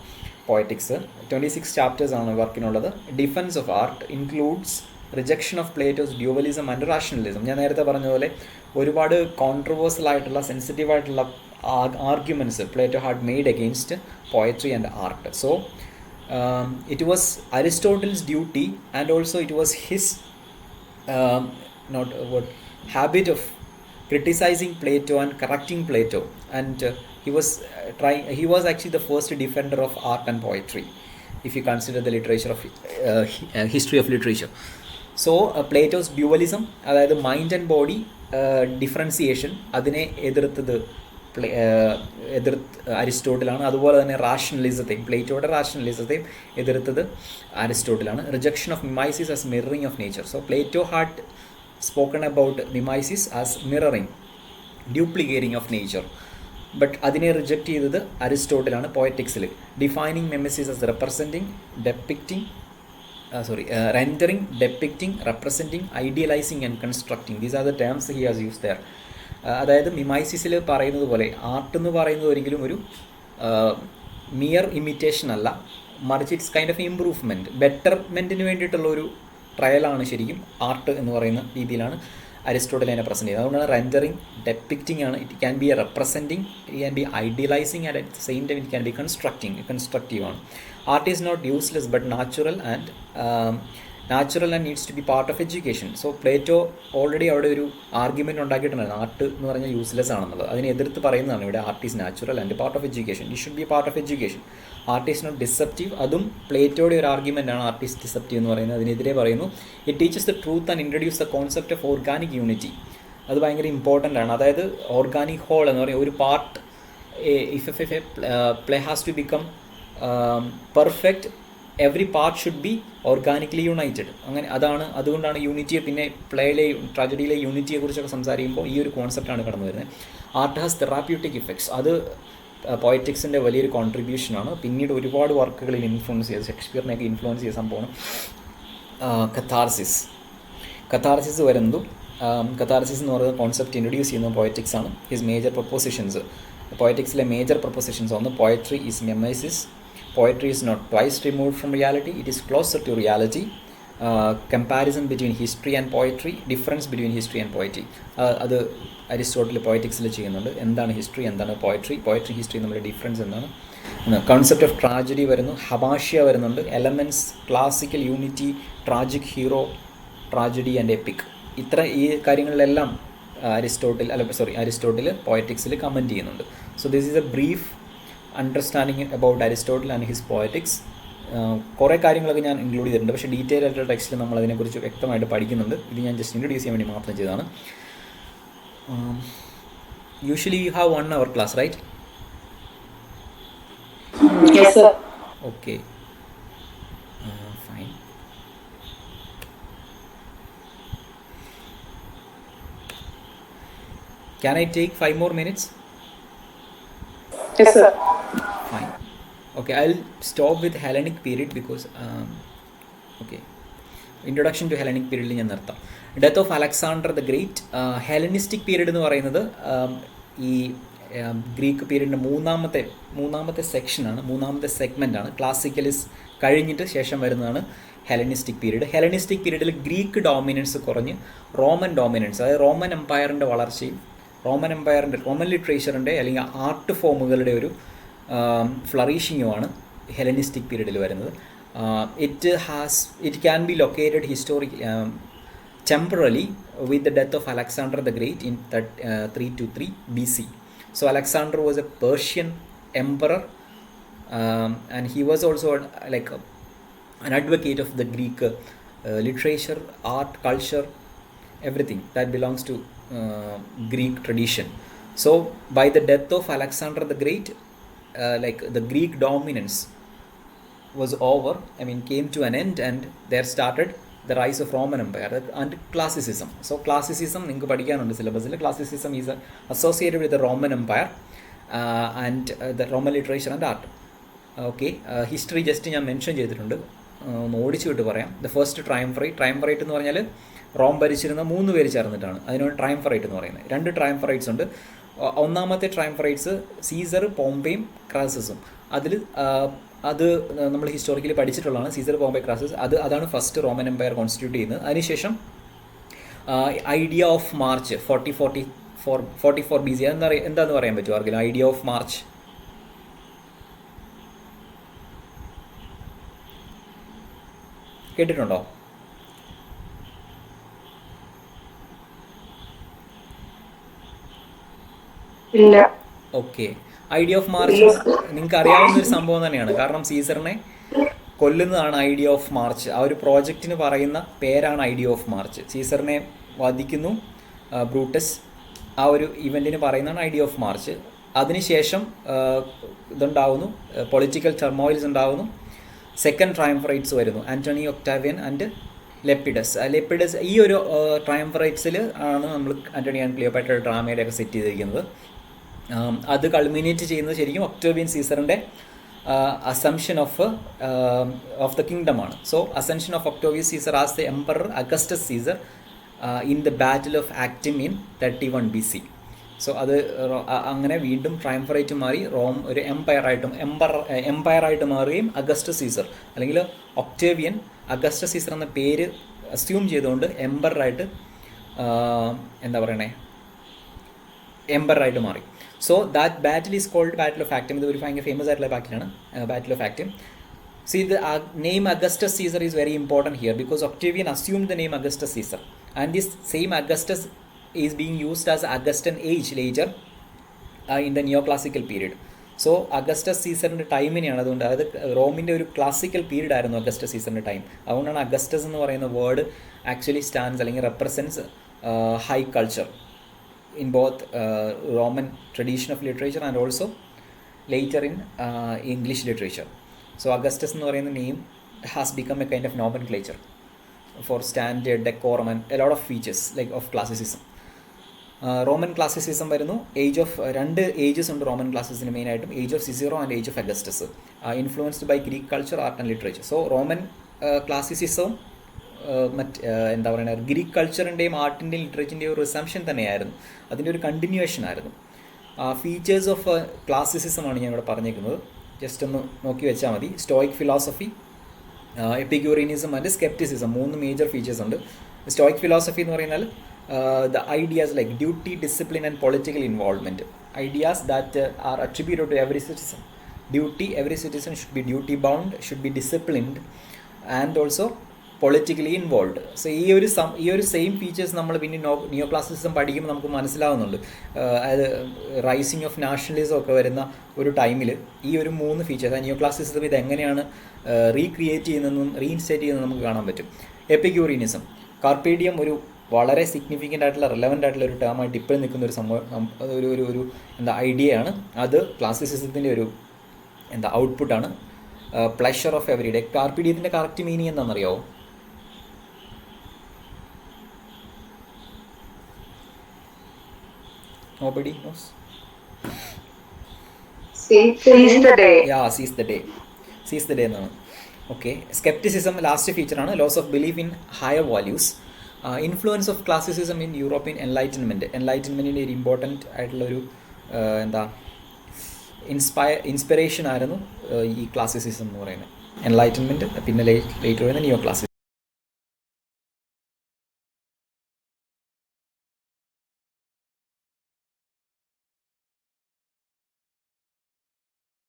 പോയറ്റിക്സ്. 26 ചാപ്റ്റേഴ്സാണ് വർക്കിനുള്ളത്. Defence of art includes rejection of Plato's dualism and rationalism. ഞാൻ നേരത്തെ പറഞ്ഞതുപോലെ ഒരുപാട് കോൺട്രവേഴ്സൽ ആയിട്ടുള്ള സെൻസിറ്റീവായിട്ടുള്ള arguments Plato had made against poetry and art. So it was Aristotle's duty and also it was his habit of criticizing Plato and correcting Plato, and he was actually the first defender of art and poetry if you consider the literature of history of literature. So Plato's dualism, അതായത് mind and body differentiation, അതിനെ എതിർത്തത് അരിസ്റ്റോട്ടിലാണ്. അതുപോലെ തന്നെ റാഷണലിസത്തെയും, പ്ലേറ്റോയുടെ റാഷണലിസത്തെയും എതിർത്തത് അരിസ്റ്റോട്ടിലാണ്. Rejection of mimesis as mirroring of nature. So Plato had spoken about mimesis as mirroring, duplicating of nature, but അതിനെ റിജക്റ്റ് ചെയ്തത് അരിസ്റ്റോട്ടിലാണ് പോയറ്റിക്സിൽ. Defining mimesis as representing, depicting, rendering, depicting, representing, idealizing and constructing. These are the terms he has used there. അതായത് മിമൈസിസിൽ പറയുന്നത് പോലെ art എന്ന് പറയുന്നത് ഒരിക്കലും ഒരു മിയർ ഇമിറ്റേഷൻ അല്ല, മറിച്ച് ഇറ്റ്സ് കൈൻഡ് ഓഫ് ഇംപ്രൂവ്മെൻറ്റ്, ബെറ്റർമെൻറ്റിന് വേണ്ടിയിട്ടുള്ള ഒരു ട്രയലാണ് ശരിക്കും ആർട്ട് എന്ന് പറയുന്ന രീതിയിലാണ് അരിസ്റ്റോട്ടിൽ അതിനെ പ്രസൻറ്റ് ചെയ്യുന്നത്. അതുകൊണ്ടാണ് റെൻഡറിങ്, ഡെപ്പിക്റ്റിംഗ് ആണ്. It can be a representing, it can be idealising and at the same time it can be constructive ആണ്. Art is not useless but natural and needs to be part of education. So Plato already അവിടെ ഒരു argument ഉണ്ടാക്കിയിട്ടുണ്ടായിരുന്നു, art എന്ന് പറഞ്ഞാൽ useless ആണെന്നുള്ളത്. അതിനെ എതിർത്ത് പറയുന്നതാണ് ഇവിടെ art is natural and part of education. It should be part of education. Art is not deceptive. അതും പ്ലേറ്റോയുടെ ഒരു ആർഗ്യുമെൻ്റ് ആണ്, ആർട്ട് ഈസ് ഡിസെപ്റ്റീവ് എന്ന് പറയുന്നത്. അതിനെതിരെ പറയുന്നു it teaches the truth and introduce the concept of organic unity. അത് ഭയങ്കര ഇമ്പോർട്ടൻ്റ് ആണ്. അതായത് ഓർഗാനിക് ഹോൾ എന്ന് പറയുന്നത് ഒരു part, if a play has to become perfect, every part should be organically united. അങ്ങനെ അതുകൊണ്ടാണ് യൂണിറ്റിയെ, പിന്നെ പ്ലേയിലെ ട്രാജഡിയിലെ യൂണിറ്റിയെക്കുറിച്ചൊക്കെ സംസാരിക്കുമ്പോൾ ഈ ഒരു കോൺസെപ്റ്റാണ് കടന്നു വരുന്നത്. Art has therapeutic effects. അത് പോയറ്റിക്സിൻ്റെ വലിയൊരു കോൺട്രിബ്യൂഷനാണ്. പിന്നീട് ഒരുപാട് വർക്കുകളിൽ ഇൻഫ്ലുവൻസ് ചെയ്ത്, ഷേക്സ്പിയറിനെയൊക്കെ ഇൻഫ്ലുവൻസ് ചെയ്ത സംഭവമാണ് കഥാർസിസ് വരുന്നതും. കഥാർസിസ് എന്ന് പറയുന്ന കോൺസെപ്റ്റ് ഇൻട്രൊഡ്യൂസ് ചെയ്യുന്ന പോയറ്റിക്സ് ആണ്. ഹിസ് മേജർ പ്രൊപ്പോസിഷൻസ്, പോയറ്റിക്സിലെ മേജർ പ്രൊപ്പോസിഷൻസ് ഒന്ന്, poetry is mimesis. Poetry is not twice removed from reality, it is closer to reality. Comparison between history and poetry, difference between history and poetry. അത് Aristotle പോയറ്റിക്സിൽ ചെയ്യുന്നുണ്ട്. എന്താണ് history, എന്താണ് poetry, history തമ്മിലുള്ള difference എന്താണ്. Concept of tragedy വരുന്നു, ഹബാഷ്യ വരുന്നുണ്ട്, elements, classical unity, tragic hero, tragedy and EPIC. ഈ കാര്യങ്ങളിലെല്ലാം അരിസ്റ്റോട്ടിൽ പോയറ്റിക്സിൽ കമൻറ്റ് ചെയ്യുന്നുണ്ട്. So this is A brief understanding about Aristotle and his poetics. കുറേ കാര്യങ്ങളൊക്കെ ഞാൻ ഇൻക്ലൂഡ് ചെയ്തിട്ടുണ്ട്, പക്ഷേ ഡീറ്റെയിൽ ആയിട്ടുള്ള ടെക്സ്റ്റിൽ നമ്മൾ അതിനെക്കുറിച്ച് വ്യക്തമായിട്ട് പഠിക്കുന്നുണ്ട്. ഇത് ഞാൻ ജസ്റ്റ് ഇൻട്രൊഡ്യൂസ് ചെയ്യാൻ വേണ്ടി മാത്രം ചെയ്തതാണ്. Usually you have 1 hour class, right? Yes, sir. Okay. Fine. Can I take 5 more minutes? Yes, sir. Fine. Okay, I'll stop with Hellenic period because introduction to Hellenic period ഞാൻ നിർത്താം. Death of Alexander the great. Hellenistic period എന്ന് പറയുന്നത് ഈ Greek പീരീഡിൻ്റെ മൂന്നാമത്തെ സെക്ഷനാണ്, മൂന്നാമത്തെ സെഗ്മെൻറ്റാണ്. ക്ലാസിക്കലിസ് കഴിഞ്ഞിട്ട് ശേഷം വരുന്നതാണ് ഹെലനിസ്റ്റിക് പീരീഡ്. ഹെലനിസ്റ്റിക് പീരീഡിൽ ഗ്രീക്ക് ഡോമിനൻസ് കുറഞ്ഞ് റോമൻ ഡോമിനൻസ്, അതായത് റോമൻ എംപയറിൻ്റെ വളർച്ചയും റോമൻ ലിറ്ററേച്ചറിൻ്റെ അല്ലെങ്കിൽ ആർട്ട് ഫോമുകളുടെ ഒരു ഫ്ലറിഷിങ്ങുമാണ് ഹെലനിസ്റ്റിക് പീരീഡിൽ വരുന്നത്. It can B located temporarily with the death of Alexander the Great in 323 BC. So Alexander was a Persian emperor, and he was also an advocate of the Greek literature, art, culture, everything that belongs to Greek tradition. So by the death of Alexander the Great, the Greek dominance was over, came to an end, and there started the rise of Roman Empire and classicism. So classicism നിങ്ങൾക്ക് പഠിക്കാനുണ്ട് സിലബസിൽ. Classicism is associated with the Roman Empire and the Roman literature and art. Okay, history just ഞാൻ mention ചെയ്തിട്ടുണ്ട്, ഒന്ന് ഓടിച്ചു വിട്ട് പറയാം. The first ട്രയംഫറേറ്റ് എന്ന് പറഞ്ഞാൽ റോം ഭരിച്ചിരുന്ന 3 പേര് ചേർന്നിട്ടാണ്, അതിനാണ് ട്രയംഫറേറ്റ് എന്ന് പറയുന്നത്. 2 ട്രയംഫറേറ്റ്സ് ഉണ്ട്. ഒന്നാമത്തെ ട്രയംഫറേറ്റ്സ് സീസർ, പോംപെയും, ക്രാസസും. അത് നമ്മൾ ഹിസ്റ്റോറിക്കലി പഠിച്ചിട്ടുള്ളതാണ്. സീസർ, പോംപെ, ക്രാസസ്, അതാണ് ഫസ്റ്റ് റോമൻ എംപയർ കോൺസ്റ്റിറ്റ്യൂട്ട് ചെയ്യുന്നത്. അതിനുശേഷം ഐഡിയ ഓഫ് മാർച്ച് 44 BC, എന്താണെന്ന് പറയാൻ പറ്റുമോ ആർക്കെങ്കിലും? ഐഡിയ ഓഫ് മാർച്ച് കേട്ടിട്ടുണ്ടോ? ഇല്ല. ഓക്കെ, ഐഡിയ ഓഫ് മാർച്ച് നിങ്ങൾക്ക് അറിയാവുന്ന ഒരു സംഭവം തന്നെയാണ്. കാരണം സീസറിനെ കൊല്ലുന്നതാണ് ഐഡിയ ഓഫ് മാർച്ച്. ആ ഒരു പ്രോജക്റ്റിന് പറയുന്ന പേരാണ് ഐഡിയ ഓഫ് മാർച്ച്. സീസറിനെ വധിക്കുന്നു ബ്രൂട്ടസ്, ആ ഒരു ഇവൻറ്റിന് പറയുന്നതാണ് ഐഡിയ ഓഫ് മാർച്ച്. അതിനുശേഷം ഇതുണ്ടാവുന്നു, പൊളിറ്റിക്കൽ ടെർമോയിൽസ് ഉണ്ടാവുന്നു. സെക്കൻഡ് ട്രയംഫറേറ്റ്സ് വരുന്നു, ആൻ്റണി, ഒക്ടാവിയൻ ആൻഡ് ലെപ്പിഡസ്. ഈ ഒരു ട്രയംഫറേറ്റ്സിൽ ആണ് നമ്മൾ ആൻ്റണി ആൻഡ് ക്ലിയോപാട്ര ഡ്രാമയുടെ ഒക്കെ സെറ്റ് ചെയ്തിരിക്കുന്നത്. അത് കൾമിനേറ്റ് ചെയ്യുന്നത് ശരിക്കും ഒക്ടോവിയൻ സീസറിൻ്റെ അസംഷൻ ഓഫ് ദ കിങ്ഡം ആണ്. So assumption of Octavian Caesar as the emperor Augustus Caesar in the battle of Actium in 31 BC. സോ അത് അങ്ങനെ വീണ്ടും ട്രയംഫറേറ്റ് മാറി റോം ഒരു എംപയറായിട്ട് മാറുകയും അഗസ്റ്റസ് സീസർ അല്ലെങ്കിൽ ഒക്ടേവിയൻ അഗസ്റ്റസ് സീസർ എന്ന പേര് അസ്യൂം ചെയ്തുകൊണ്ട് എംപറായിട്ട് എംപറായിട്ട് മാറി. So that battle is called battle of Actium. ഇത് ഒരു ഭയങ്കര ഫേമസ് ആയിട്ടുള്ള ബാറ്റിലാണ്, battle of Actium. See, the name Augustus Caesar is very important here because Octavian assumed the name Augustus Caesar, and this same Augustus is being used as Augustan age later in the neoclassical period. So Augustus സീസറിൻ്റെ ടൈമിനെയാണ്, അതുകൊണ്ട് അതായത് റോമിൻ്റെ ഒരു classical period ആയിരുന്നു Augustus സീസറിൻ്റെ time. അതുകൊണ്ടാണ് Augustus എന്ന് പറയുന്ന വേർഡ് ആക്ച്വലി സ്റ്റാൻഡ്സ് അല്ലെങ്കിൽ represents high culture in both Roman tradition of literature and also later in English literature. So Augustus എന്ന് പറയുന്ന name has become a kind of nomenclature for standard, decorum and a lot of features like of classicism. Roman classicism വരുന്നു. രണ്ട് ages ഉണ്ട് Roman ക്ലാസിസിന് മെയിനായിട്ടും, age of Cicero and age of Augustus, influenced by Greek culture, art and literature. So Roman ക്ലാസിസിസവും ഗ്രീക്ക് കൾച്ചറിൻ്റെയും ആർട്ടിൻ്റെയും ലിറ്ററേച്ചറിൻ്റെയും ഒരു റിസംഷൻ തന്നെയായിരുന്നു, അതിൻ്റെ ഒരു കണ്ടിന്യൂവേഷൻ ആയിരുന്നു. ഫീച്ചേഴ്സ് ഓഫ് ക്ലാസിസിസമാണ് ഞാൻ ഇവിടെ പറഞ്ഞേക്കുന്നത്, ജസ്റ്റ് ഒന്ന് നോക്കി വെച്ചാൽ മതി. Stoic philosophy, Epicureanism and scepticism, 3 major features ഉണ്ട്. സ്റ്റോയിക് ഫിലോസഫി എന്ന് പറയുന്നത് the ideas like duty, discipline and political involvement, ideas that are attributed to every citizen. Duty, every citizen should be duty bound, should be disciplined and also politically involved. So ഈ ഒരു same features നമ്മൾ പിന്നെ നിയോ classicism പഠിക്കുമ്പോൾ നമുക്ക് മനസ്സിലാവുന്നുണ്ട്. അതായത് rising of nationalism ഒക്കെ വരുന്ന ഒരു ടൈമിൽ ഈ ഒരു 3 ഫീച്ചേഴ്സ് നിയോ ക്ലാസിസം ഇത് എങ്ങനെയാണ് റീക്രിയേറ്റ് ചെയ്യുന്നതെന്നും റീഇൻസ്റ്റേറ്റ് ചെയ്യുന്നതെന്നും നമുക്ക് കാണാൻ പറ്റും. എപ്പിക്യൂറിയനിസം, കാർപ്പേഡിയം ഒരു വളരെ സിഗ്നിഫിക്കൻ്റ് ആയിട്ടുള്ള റെലവൻ്റ് ആയിട്ടുള്ള ഒരു ടേമായിട്ട് ഇപ്പോഴും നിൽക്കുന്ന ഒരു സംഭവം, ഒരു ഐഡിയയാണ്. അത് ക്ലാസിസിസത്തിൻ്റെ ഒരു ഔട്ട്പുട്ടാണ്. പ്ലഷർ ഓഫ് എവറി ഡേ, കാർപ്പേഡിയത്തിൻ്റെ കറക്റ്റ് മീനിങ് എന്താണെന്നറിയാമോ? Nobody knows? Seize the day. Yeah, seize the day എന്നാണ്. ഓക്കെ, സ്കെപ്റ്റിസിസം ലാസ്റ്റ് ഫീച്ചറാണ്. Loss of belief in higher values. Influence of classicism in European എൻലൈറ്റൻമെൻറ്റിൻ്റെ ഒരു ഇമ്പോർട്ടൻ്റ് ആയിട്ടുള്ളൊരു എന്താ ഇൻസ്പിറേഷൻ ആയിരുന്നു ഈ ക്ലാസിസിസം എന്ന് പറയുന്നത്. എൻലൈറ്റൻമെൻറ്റ്, പിന്നെ ലേറ്റ് വരുന്ന നിയോ ക്ലാസിസിസം.